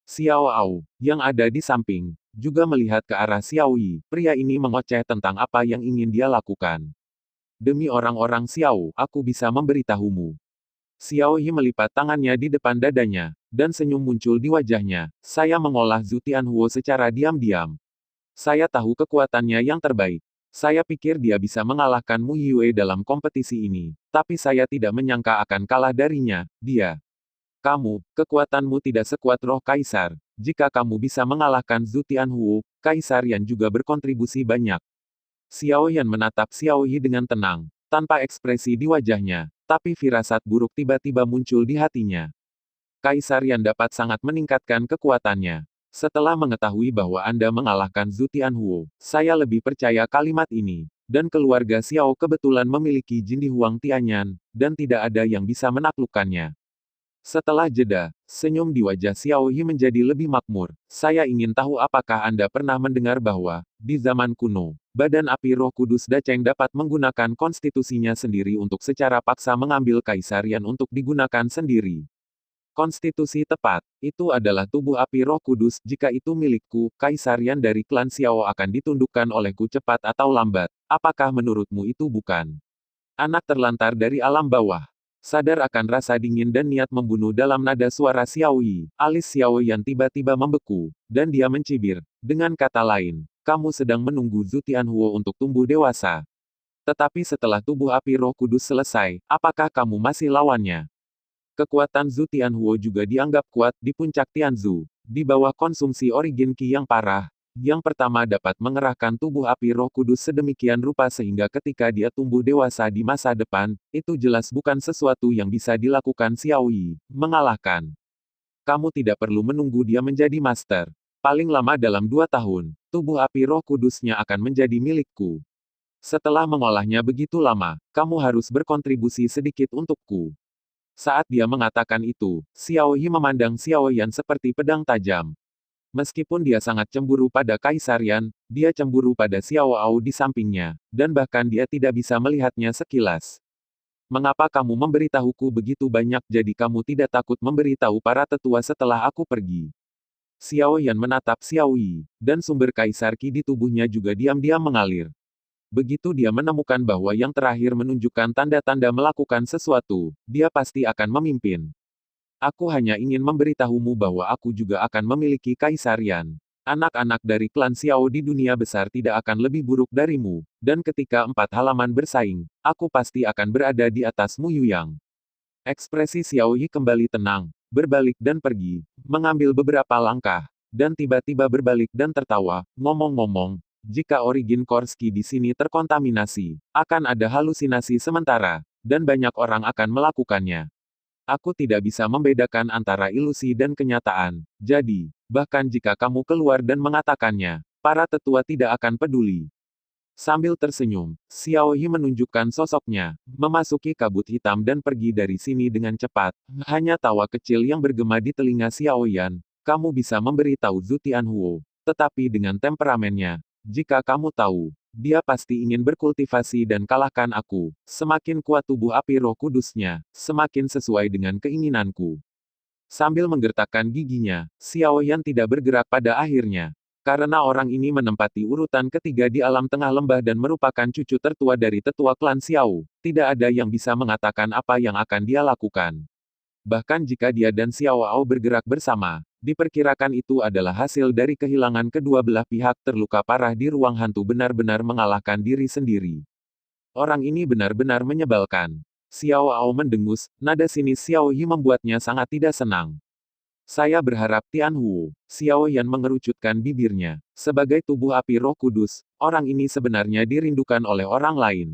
Xiao Ao, yang ada di samping, juga melihat ke arah Xiao Yi. Pria ini mengoceh tentang apa yang ingin dia lakukan. Demi orang-orang Xiao, aku bisa memberitahumu. Xiao Yi melipat tangannya di depan dadanya, dan senyum muncul di wajahnya. Saya mengolah Zhu Tianhuo secara diam-diam. Saya tahu kekuatannya yang terbaik. Saya pikir dia bisa mengalahkan Mu Yue dalam kompetisi ini, tapi saya tidak menyangka akan kalah darinya, dia. Kekuatanmu tidak sekuat roh Kaisar. Jika kamu bisa mengalahkan Zhu Tianhuo, Kaisar Yan juga berkontribusi banyak. Xiao Yan menatap Xiao Yi dengan tenang, tanpa ekspresi di wajahnya, tapi firasat buruk tiba-tiba muncul di hatinya. Kaisar Yan dapat sangat meningkatkan kekuatannya. Setelah mengetahui bahwa Anda mengalahkan Zhu Tianhuo, saya lebih percaya kalimat ini. Dan keluarga Xiao kebetulan memiliki Jin di Huang Tianyan, dan tidak ada yang bisa menaklukkannya. Setelah jeda, senyum di wajah Xiao Yi menjadi lebih makmur. Saya ingin tahu apakah Anda pernah mendengar bahwa, di zaman kuno, Badan Api Roh Kudus Dacheng dapat menggunakan konstitusinya sendiri untuk secara paksa mengambil Kaisar Yan untuk digunakan sendiri. Konstitusi tepat, itu adalah tubuh api Roh Kudus. Jika itu milikku, Kaisar Yan dari klan Xiao akan ditundukkan olehku cepat atau lambat. Apakah menurutmu itu bukan? Anak terlantar dari alam bawah. Sadar akan rasa dingin dan niat membunuh dalam nada suara Xiao Yi, alis Xiao Yan tiba-tiba membeku, dan dia mencibir. Dengan kata lain, kamu sedang menunggu Zhu Tianhuo untuk tumbuh dewasa. Tetapi setelah tubuh api Roh Kudus selesai, apakah kamu masih lawannya? Kekuatan Zhu Tianhuo juga dianggap kuat di puncak Tianzhu. Di bawah konsumsi origin Qi yang parah, yang pertama dapat mengerahkan tubuh api Roh Kudus sedemikian rupa sehingga ketika dia tumbuh dewasa di masa depan, itu jelas bukan sesuatu yang bisa dilakukan Xiao Yi. Mengalahkan. Kamu tidak perlu menunggu dia menjadi master. Paling lama dalam 2 tahun, tubuh api Roh Kudusnya akan menjadi milikku. Setelah mengolahnya begitu lama, kamu harus berkontribusi sedikit untukku. Saat dia mengatakan itu, Xiao Yi memandang Xiao Yan seperti pedang tajam. Meskipun dia sangat cemburu pada Kaisar Yan, dia cemburu pada Xiao Ao di sampingnya, dan bahkan dia tidak bisa melihatnya sekilas. Mengapa kamu memberitahuku begitu banyak jadi kamu tidak takut memberitahu para tetua setelah aku pergi? Xiao Yan menatap Xiao Yi, dan sumber Kaisar Qi di tubuhnya juga diam-diam mengalir. Begitu dia menemukan bahwa yang terakhir menunjukkan tanda-tanda melakukan sesuatu, dia pasti akan memimpin. Aku hanya ingin memberitahumu bahwa aku juga akan memiliki Kaisar Yan. Anak-anak dari klan Xiao di dunia besar tidak akan lebih buruk darimu, dan ketika 4 halaman bersaing, aku pasti akan berada di atas Mu Yuyang. Ekspresi Xiao Yi kembali tenang, berbalik dan pergi, mengambil beberapa langkah, dan tiba-tiba berbalik dan tertawa. Ngomong-ngomong, jika Origin Korsky di sini terkontaminasi, akan ada halusinasi sementara, dan banyak orang akan melakukannya. Aku tidak bisa membedakan antara ilusi dan kenyataan. Jadi, bahkan jika kamu keluar dan mengatakannya, para tetua tidak akan peduli. Sambil tersenyum, Xiao Yi menunjukkan sosoknya, memasuki kabut hitam dan pergi dari sini dengan cepat. Hanya tawa kecil yang bergema di telinga Xiao Yan. Kamu bisa memberitahu Zhu Tianhuo, tetapi dengan temperamennya, jika kamu tahu, dia pasti ingin berkultivasi dan kalahkan aku. Semakin kuat tubuh api roh kudusnya, semakin sesuai dengan keinginanku. Sambil menggertakkan giginya, Xiao Yan tidak bergerak pada akhirnya. Karena orang ini menempati urutan ketiga di alam tengah lembah dan merupakan cucu tertua dari tetua klan Xiao, tidak ada yang bisa mengatakan apa yang akan dia lakukan. Bahkan jika dia dan Xiao Ao bergerak bersama, diperkirakan itu adalah hasil dari kehilangan kedua belah pihak terluka parah di ruang hantu benar-benar mengalahkan diri sendiri. Orang ini benar-benar menyebalkan. Xiao Ao mendengus, nada sinis Xiao Yi membuatnya sangat tidak senang. Saya berharap Tianhuo, Xiao Yan mengerucutkan bibirnya. Sebagai tubuh api roh kudus, orang ini sebenarnya dirindukan oleh orang lain.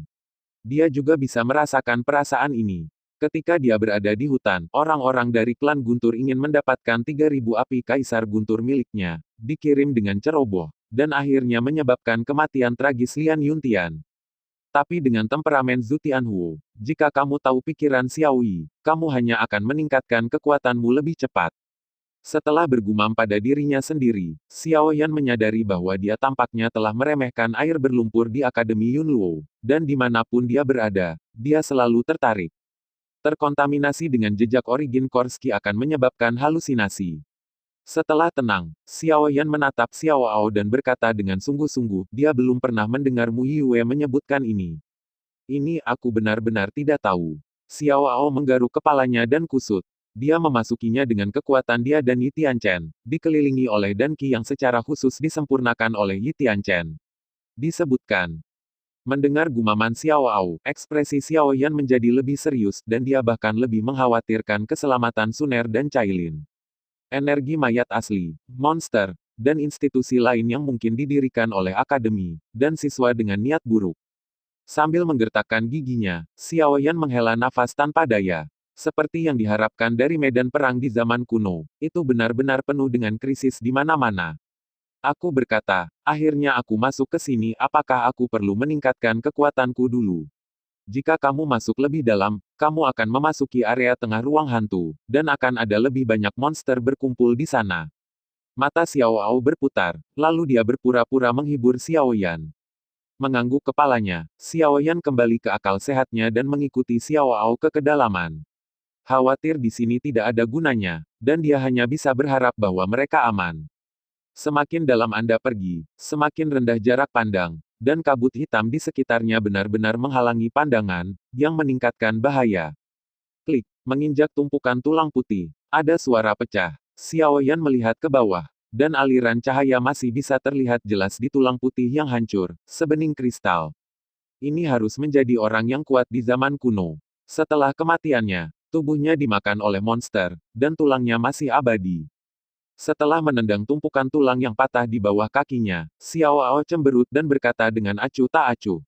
Dia juga bisa merasakan perasaan ini. Ketika dia berada di hutan, orang-orang dari klan Guntur ingin mendapatkan 3.000 api kaisar Guntur miliknya, dikirim dengan ceroboh, dan akhirnya menyebabkan kematian tragis Lian Yuntian. Tapi dengan temperamen Zhu Tianhuo, jika kamu tahu pikiran Xiao Yi, kamu hanya akan meningkatkan kekuatanmu lebih cepat. Setelah bergumam pada dirinya sendiri, Xiao Yan menyadari bahwa dia tampaknya telah meremehkan air berlumpur di Akademi Yunluo, dan dimanapun dia berada, dia selalu tertarik. Terkontaminasi dengan jejak Origin Korsky akan menyebabkan halusinasi. Setelah tenang, Xiao Yan menatap Xiao Ao dan berkata dengan sungguh-sungguh, dia belum pernah mendengar Mu Yue menyebutkan ini. Ini aku benar-benar tidak tahu. Xiao Ao menggaruk kepalanya dan kusut. Dia memasukinya dengan kekuatan dia dan Yi Tianchen, dikelilingi oleh Dan Qi yang secara khusus disempurnakan oleh Yi Tianchen. Disebutkan. Mendengar gumaman Xiao Ao, ekspresi Xiao Yan menjadi lebih serius, dan dia bahkan lebih mengkhawatirkan keselamatan Suner dan Cailin. Energi mayat asli, monster, dan institusi lain yang mungkin didirikan oleh akademi, dan siswa dengan niat buruk. Sambil menggertakkan giginya, Xiao Yan menghela nafas tanpa daya. Seperti yang diharapkan dari medan perang di zaman kuno, itu benar-benar penuh dengan krisis di mana-mana. Aku berkata, akhirnya aku masuk ke sini, apakah aku perlu meningkatkan kekuatanku dulu? Jika kamu masuk lebih dalam, kamu akan memasuki area tengah ruang hantu, dan akan ada lebih banyak monster berkumpul di sana. Mata Xiao Ao berputar, lalu dia berpura-pura menghibur Xiao Yan. Mengangguk kepalanya, Xiao Yan kembali ke akal sehatnya dan mengikuti Xiao Ao ke kedalaman. Khawatir di sini tidak ada gunanya, dan dia hanya bisa berharap bahwa mereka aman. Semakin dalam Anda pergi, semakin rendah jarak pandang, dan kabut hitam di sekitarnya benar-benar menghalangi pandangan, yang meningkatkan bahaya. Klik, menginjak tumpukan tulang putih. Ada suara pecah. Xiao Yan melihat ke bawah, dan aliran cahaya masih bisa terlihat jelas di tulang putih yang hancur, sebening kristal. Ini harus menjadi orang yang kuat di zaman kuno. Setelah kematiannya, tubuhnya dimakan oleh monster, dan tulangnya masih abadi. Setelah menendang tumpukan tulang yang patah di bawah kakinya, Xiao Ao cemberut dan berkata dengan acuh tak acuh.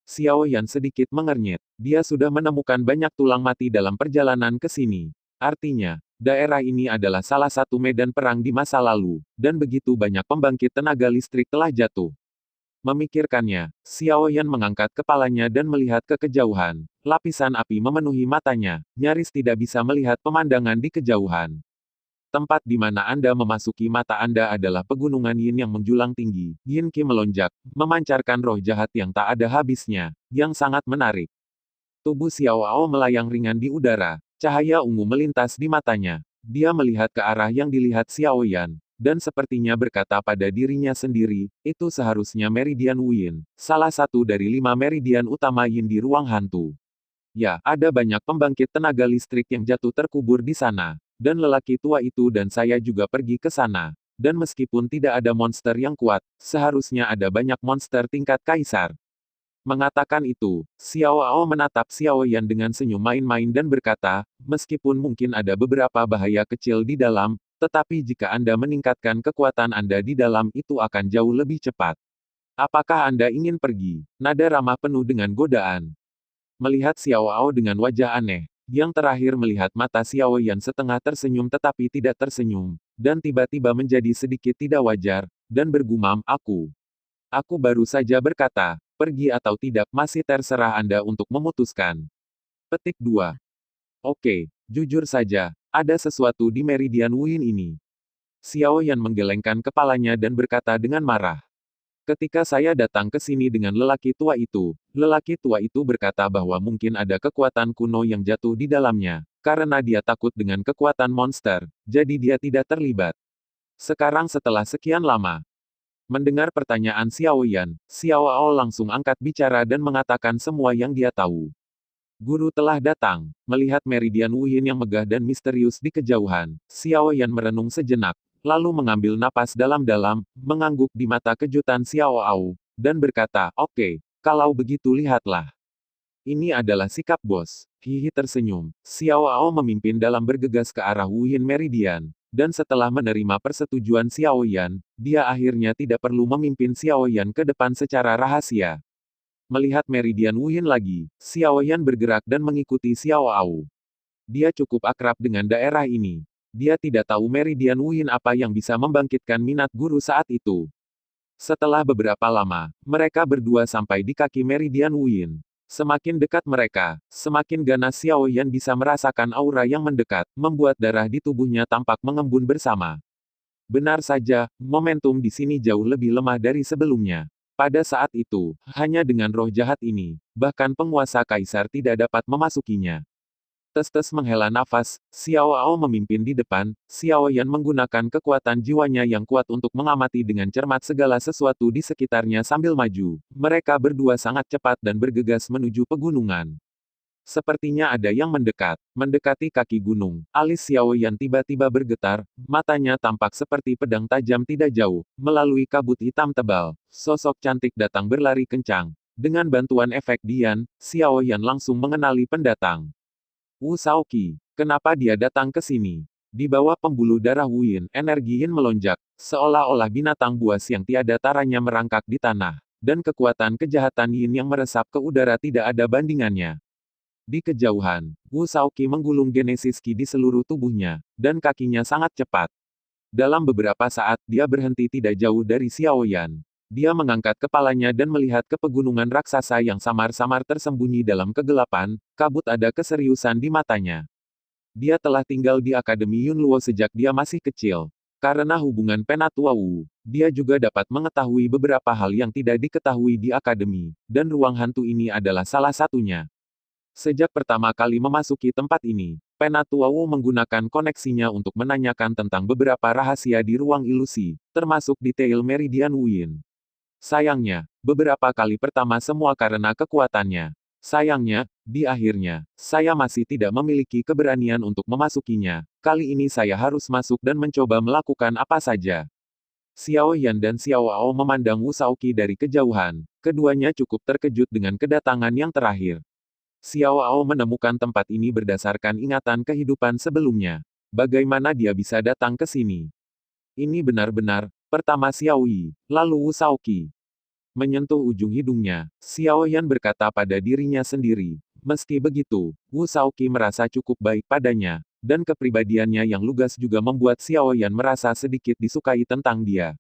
Xiao Yan sedikit mengernyit. Dia sudah menemukan banyak tulang mati dalam perjalanan ke sini. Artinya, daerah ini adalah salah satu medan perang di masa lalu, dan begitu banyak pembangkit tenaga listrik telah jatuh. Memikirkannya, Xiao Yan mengangkat kepalanya dan melihat ke kejauhan. Lapisan api memenuhi matanya, nyaris tidak bisa melihat pemandangan di kejauhan. Tempat di mana Anda memasuki mata Anda adalah pegunungan Yin yang menjulang tinggi. Yin Qi melonjak, memancarkan roh jahat yang tak ada habisnya, yang sangat menarik. Tubuh Xiao Ao melayang ringan di udara, cahaya ungu melintas di matanya. Dia melihat ke arah yang dilihat Xiao Yan, dan sepertinya berkata pada dirinya sendiri, itu seharusnya Meridian Yin, salah satu dari 5 meridian utama Yin di ruang hantu. Ya, ada banyak pembangkit tenaga listrik yang jatuh terkubur di sana, dan lelaki tua itu dan saya juga pergi ke sana. Dan meskipun tidak ada monster yang kuat, seharusnya ada banyak monster tingkat kaisar. Mengatakan itu, Xiao Ao menatap Xiao Yan dengan senyum main-main dan berkata, meskipun mungkin ada beberapa bahaya kecil di dalam, tetapi jika Anda meningkatkan kekuatan Anda di dalam itu akan jauh lebih cepat. Apakah Anda ingin pergi? Nada ramah penuh dengan godaan. Melihat Xiao Ao dengan wajah aneh, yang terakhir melihat mata Xiao Yan setengah tersenyum tetapi tidak tersenyum, dan tiba-tiba menjadi sedikit tidak wajar, dan bergumam, Aku baru saja berkata, pergi atau tidak masih terserah Anda untuk memutuskan. Petik 2. Oke, jujur saja, ada sesuatu di Meridian Wuyin ini. Xiao Yan menggelengkan kepalanya dan berkata dengan marah. Ketika saya datang ke sini dengan lelaki tua itu berkata bahwa mungkin ada kekuatan kuno yang jatuh di dalamnya, karena dia takut dengan kekuatan monster, jadi dia tidak terlibat. Sekarang setelah sekian lama, mendengar pertanyaan Xiao Yan, Xiao Ao langsung angkat bicara dan mengatakan semua yang dia tahu. Guru telah datang. Melihat Meridian Wuyin yang megah dan misterius di kejauhan, Xiao Yan merenung sejenak, lalu mengambil napas dalam-dalam, mengangguk di mata kejutan Xiao Ao, dan berkata, oke, kalau begitu lihatlah. Ini adalah sikap bos. Hihi tersenyum. Xiao Ao memimpin dalam bergegas ke arah Wuyin Meridian, dan setelah menerima persetujuan Xiao Yan, dia akhirnya tidak perlu memimpin Xiao Yan ke depan secara rahasia. Melihat Meridian Wuyin lagi, Xiao Yan bergerak dan mengikuti Xiao Ao. Dia cukup akrab dengan daerah ini. Dia tidak tahu Meridian Wuyin apa yang bisa membangkitkan minat guru saat itu. Setelah beberapa lama, mereka berdua sampai di kaki Meridian Wuyin. Semakin dekat mereka, semakin ganas Xiao Yan bisa merasakan aura yang mendekat, membuat darah di tubuhnya tampak mengembun bersama. Benar saja, momentum di sini jauh lebih lemah dari sebelumnya. Pada saat itu, hanya dengan roh jahat ini, bahkan penguasa kaisar tidak dapat memasukinya. Tes-tes menghela nafas, Xiao Ao memimpin di depan, Xiao Yan menggunakan kekuatan jiwanya yang kuat untuk mengamati dengan cermat segala sesuatu di sekitarnya sambil maju. Mereka berdua sangat cepat dan bergegas menuju pegunungan. Sepertinya ada yang mendekat. Mendekati kaki gunung, alis Xiao Yan tiba-tiba bergetar, matanya tampak seperti pedang tajam tidak jauh, melalui kabut hitam tebal. Sosok cantik datang berlari kencang. Dengan bantuan efek Dian, Xiao Yan langsung mengenali pendatang. Wu Shaoqi, kenapa dia datang ke sini? Di bawah pembuluh darah Wu Yin, energi Yin melonjak, seolah-olah binatang buas yang tiada taranya merangkak di tanah, dan kekuatan kejahatan Yin yang meresap ke udara tidak ada bandingannya. Di kejauhan, Wu Shaoqi menggulung Genesis Qi di seluruh tubuhnya, dan kakinya sangat cepat. Dalam beberapa saat, dia berhenti tidak jauh dari Xiao Yan. Dia mengangkat kepalanya dan melihat ke pegunungan raksasa yang samar-samar tersembunyi dalam kegelapan, kabut ada keseriusan di matanya. Dia telah tinggal di Akademi Yunluo sejak dia masih kecil. Karena hubungan Penatua Wu, dia juga dapat mengetahui beberapa hal yang tidak diketahui di Akademi, dan ruang hantu ini adalah salah satunya. Sejak pertama kali memasuki tempat ini, Penatua Wu menggunakan koneksinya untuk menanyakan tentang beberapa rahasia di ruang ilusi, termasuk detail Meridian Wuyin. Sayangnya, beberapa kali pertama semua karena kekuatannya. Sayangnya, di akhirnya, saya masih tidak memiliki keberanian untuk memasukinya. Kali ini saya harus masuk dan mencoba melakukan apa saja. Xiao Yan dan Xiao Ao memandang Wu Shaoqi dari kejauhan. Keduanya cukup terkejut dengan kedatangan yang terakhir. Xiao Ao menemukan tempat ini berdasarkan ingatan kehidupan sebelumnya. Bagaimana dia bisa datang ke sini? Ini benar-benar, pertama Xiao Yi, lalu Wu Shaoqi. Menyentuh ujung hidungnya, Xiao Yan berkata pada dirinya sendiri. Meski begitu, Wu Shaoqi merasa cukup baik padanya, dan kepribadiannya yang lugas juga membuat Xiao Yan merasa sedikit disukai tentang dia.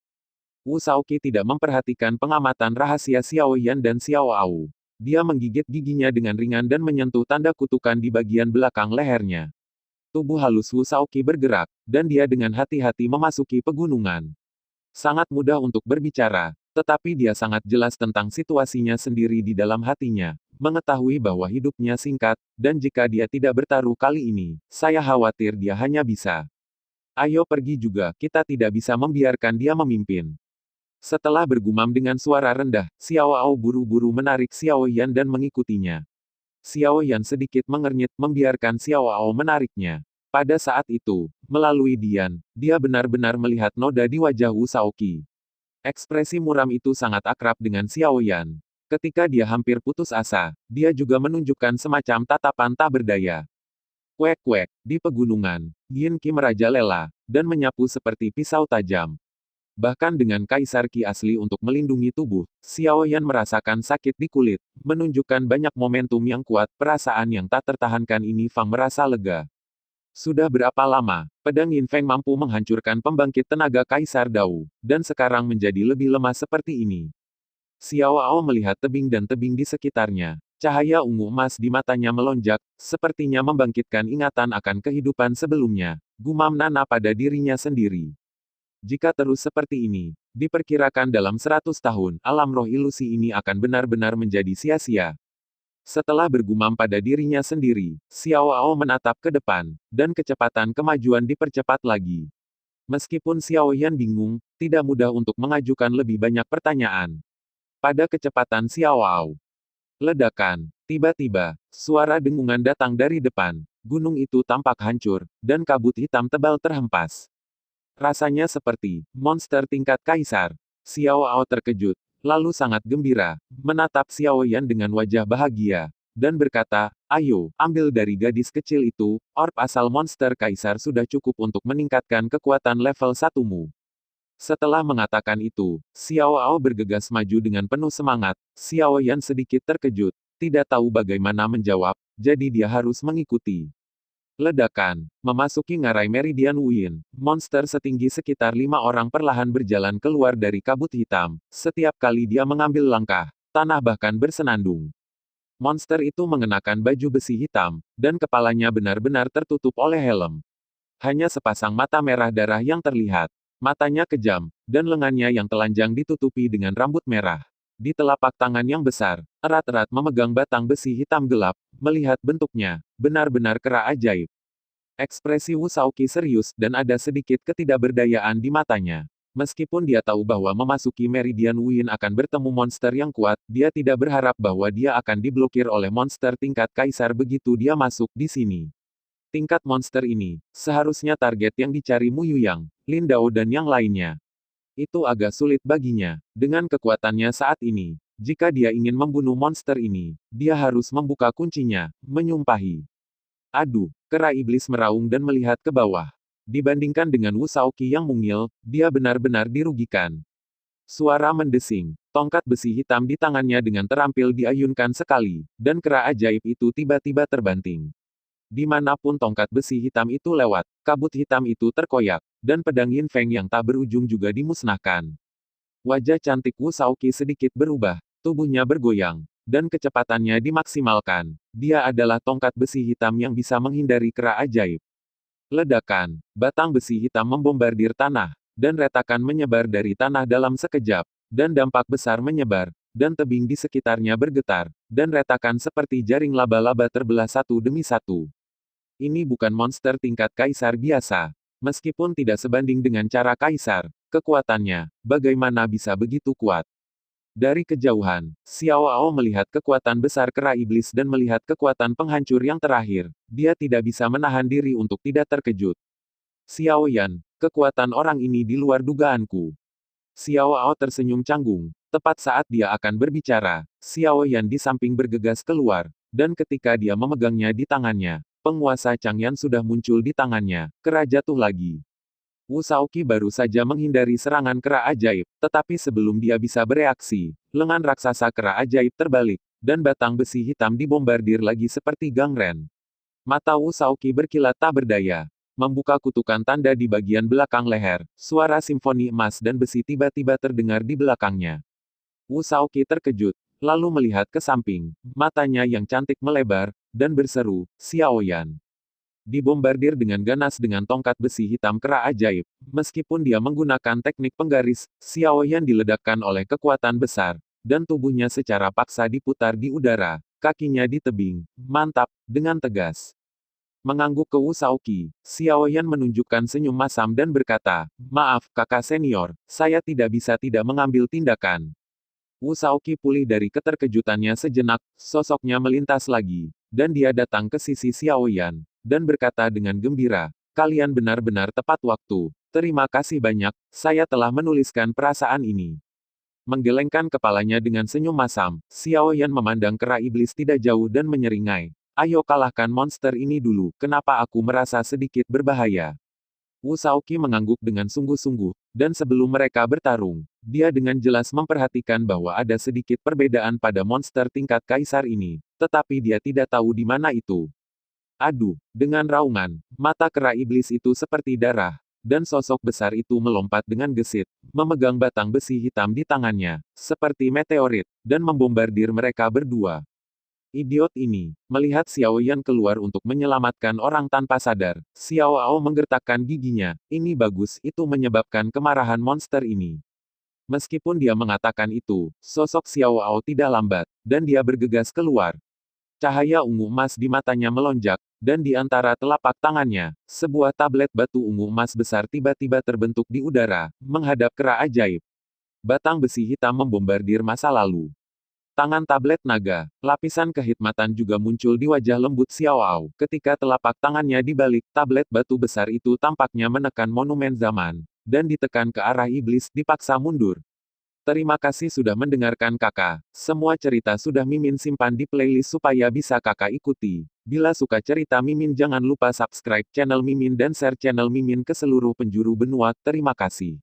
Wu Shaoqi tidak memperhatikan pengamatan rahasia Xiao Yan dan Xiao Ao. Dia menggigit giginya dengan ringan dan menyentuh tanda kutukan di bagian belakang lehernya. Tubuh halus Wu Shaoqi bergerak, dan dia dengan hati-hati memasuki pegunungan. Sangat mudah untuk berbicara, tetapi dia sangat jelas tentang situasinya sendiri di dalam hatinya, mengetahui bahwa hidupnya singkat, dan jika dia tidak bertaruh kali ini, saya khawatir dia hanya bisa. Ayo pergi juga, kita tidak bisa membiarkan dia memimpin. Setelah bergumam dengan suara rendah, Xiao Ao buru-buru menarik Xiao Yan dan mengikutinya. Xiao Yan sedikit mengernyit membiarkan Xiao Ao menariknya. Pada saat itu, melalui Dian, dia benar-benar melihat noda di wajah Wu Shaoqi. Ekspresi muram itu sangat akrab dengan Xiao Yan. Ketika dia hampir putus asa, dia juga menunjukkan semacam tatapan tak berdaya. Kuek-kuek, di pegunungan, Yin Qi merajalela, dan menyapu seperti pisau tajam. Bahkan dengan Kaisar Qi asli untuk melindungi tubuh, Xiao Yan merasakan sakit di kulit, menunjukkan banyak momentum yang kuat, perasaan yang tak tertahankan ini Fang merasa lega. Sudah berapa lama, pedang Yin Feng mampu menghancurkan pembangkit tenaga Kaisar Dao, dan sekarang menjadi lebih lemah seperti ini. Xiao Ao melihat tebing dan tebing di sekitarnya. Cahaya ungu emas di matanya melonjak, sepertinya membangkitkan ingatan akan kehidupan sebelumnya. Gumam Nana pada dirinya sendiri. Jika terus seperti ini, diperkirakan dalam 100 tahun, alam roh ilusi ini akan benar-benar menjadi sia-sia. Setelah bergumam pada dirinya sendiri, Xiao Ao menatap ke depan, dan kecepatan kemajuan dipercepat lagi. Meskipun Xiao Yan bingung, tidak mudah untuk mengajukan lebih banyak pertanyaan. Pada kecepatan Xiao Ao. Ledakan. Tiba-tiba, suara dengungan datang dari depan. Gunung itu tampak hancur, dan kabut hitam tebal terhempas. Rasanya seperti monster tingkat kaisar. Xiao Ao terkejut, lalu sangat gembira, menatap Xiao Yan dengan wajah bahagia, dan berkata, "Ayo, ambil dari gadis kecil itu, orb asal monster kaisar sudah cukup untuk meningkatkan kekuatan level 1-mu." Setelah mengatakan itu, Xiao Ao bergegas maju dengan penuh semangat. Xiao Yan sedikit terkejut, tidak tahu bagaimana menjawab, jadi dia harus mengikuti. Ledakan, memasuki ngarai Meridian Wuyin, monster setinggi sekitar 5 orang perlahan berjalan keluar dari kabut hitam. Setiap kali dia mengambil langkah, tanah bahkan bersenandung. Monster itu mengenakan baju besi hitam, dan kepalanya benar-benar tertutup oleh helm. Hanya sepasang mata merah darah yang terlihat. Matanya kejam, dan lengannya yang telanjang ditutupi dengan rambut merah. Di telapak tangan yang besar, erat-erat memegang batang besi hitam gelap. Melihat bentuknya, benar-benar kera ajaib. Ekspresi Wu Shaoqi serius dan ada sedikit ketidakberdayaan di matanya. Meskipun dia tahu bahwa memasuki Meridian Wuyin akan bertemu monster yang kuat, dia tidak berharap bahwa dia akan diblokir oleh monster tingkat kaisar begitu dia masuk di sini. Tingkat monster ini, seharusnya target yang dicari Mu Yuyang, Lin Dao dan yang lainnya. Itu agak sulit baginya, dengan kekuatannya saat ini. Jika dia ingin membunuh monster ini, dia harus membuka kuncinya, menyumpahi. Aduh, kera iblis meraung dan melihat ke bawah. Dibandingkan dengan Wu Shaoqi yang mungil, dia benar-benar dirugikan. Suara mendesing, tongkat besi hitam di tangannya dengan terampil diayunkan sekali, dan kera ajaib itu tiba-tiba terbanting. Dimanapun tongkat besi hitam itu lewat, kabut hitam itu terkoyak, dan pedang Yin Feng yang tak berujung juga dimusnahkan. Wajah cantik Wu Shaoqi sedikit berubah, tubuhnya bergoyang, dan kecepatannya dimaksimalkan. Dia adalah tongkat besi hitam yang bisa menghindari kera ajaib. Ledakan, batang besi hitam membombardir tanah, dan retakan menyebar dari tanah dalam sekejap, dan dampak besar menyebar, dan tebing di sekitarnya bergetar, dan retakan seperti jaring laba-laba terbelah satu demi satu. Ini bukan monster tingkat kaisar biasa. Meskipun tidak sebanding dengan cara kaisar, kekuatannya, bagaimana bisa begitu kuat? Dari kejauhan, Xiao Ao melihat kekuatan besar kera iblis dan melihat kekuatan penghancur yang terakhir. Dia tidak bisa menahan diri untuk tidak terkejut. Xiao Yan, kekuatan orang ini di luar dugaanku. Xiao Ao tersenyum canggung. Tepat saat dia akan berbicara, Xiao Yan di samping bergegas keluar, dan ketika dia memegangnya di tangannya, penguasa Changyan sudah muncul di tangannya. Kera jatuh lagi. Wu Shaoqi baru saja menghindari serangan kera ajaib, tetapi sebelum dia bisa bereaksi, lengan raksasa kera ajaib terbalik, dan batang besi hitam dibombardir lagi seperti gangren. Mata Wu Shaoqi berkilat tak berdaya. Membuka kutukan tanda di bagian belakang leher, suara simfoni emas dan besi tiba-tiba terdengar di belakangnya. Wu Shaoqi terkejut, lalu melihat ke samping, matanya yang cantik melebar, dan berseru, "Xiao Yan." Dibombardir dengan ganas dengan tongkat besi hitam kera ajaib. Meskipun dia menggunakan teknik penggaris, Xiao Yan diledakkan oleh kekuatan besar, dan tubuhnya secara paksa diputar di udara, kakinya di tebing. Mantap, dengan tegas. Mengangguk ke Wu Shaoqi, Xiao Yan menunjukkan senyum masam dan berkata, "Maaf, kakak senior, saya tidak bisa tidak mengambil tindakan." Wu Shaoqi pulih dari keterkejutannya sejenak, sosoknya melintas lagi, dan dia datang ke sisi Xiao Yan, dan berkata dengan gembira, "Kalian benar-benar tepat waktu. Terima kasih banyak, saya telah menuliskan perasaan ini." Menggelengkan kepalanya dengan senyum masam, Xiao Yan memandang kera iblis tidak jauh dan menyeringai. Ayo kalahkan monster ini dulu, kenapa aku merasa sedikit berbahaya? Wu Shaoqi mengangguk dengan sungguh-sungguh, dan sebelum mereka bertarung, dia dengan jelas memperhatikan bahwa ada sedikit perbedaan pada monster tingkat kaisar ini, tetapi dia tidak tahu di mana itu. Aduh, dengan raungan, mata kera iblis itu seperti darah, dan sosok besar itu melompat dengan gesit, memegang batang besi hitam di tangannya, seperti meteorit, dan membombardir mereka berdua. Idiot ini, melihat Xiao Yan keluar untuk menyelamatkan orang tanpa sadar, Xiao Ao menggertakkan giginya, ini bagus, itu menyebabkan kemarahan monster ini. Meskipun dia mengatakan itu, sosok Xiao Ao tidak lambat, dan dia bergegas keluar. Cahaya ungu emas di matanya melonjak, dan di antara telapak tangannya, sebuah tablet batu ungu emas besar tiba-tiba terbentuk di udara, menghadap kera ajaib. Batang besi hitam membombardir masa lalu. Tangan tablet naga, lapisan kehikmatan juga muncul di wajah lembut Xiao Ao. Ketika telapak tangannya dibalik, tablet batu besar itu tampaknya menekan monumen zaman, dan ditekan ke arah iblis dipaksa mundur. Terima kasih sudah mendengarkan kakak. Semua cerita sudah Mimin simpan di playlist supaya bisa kakak ikuti. Bila suka cerita Mimin jangan lupa subscribe channel Mimin dan share channel Mimin ke seluruh penjuru benua. Terima kasih.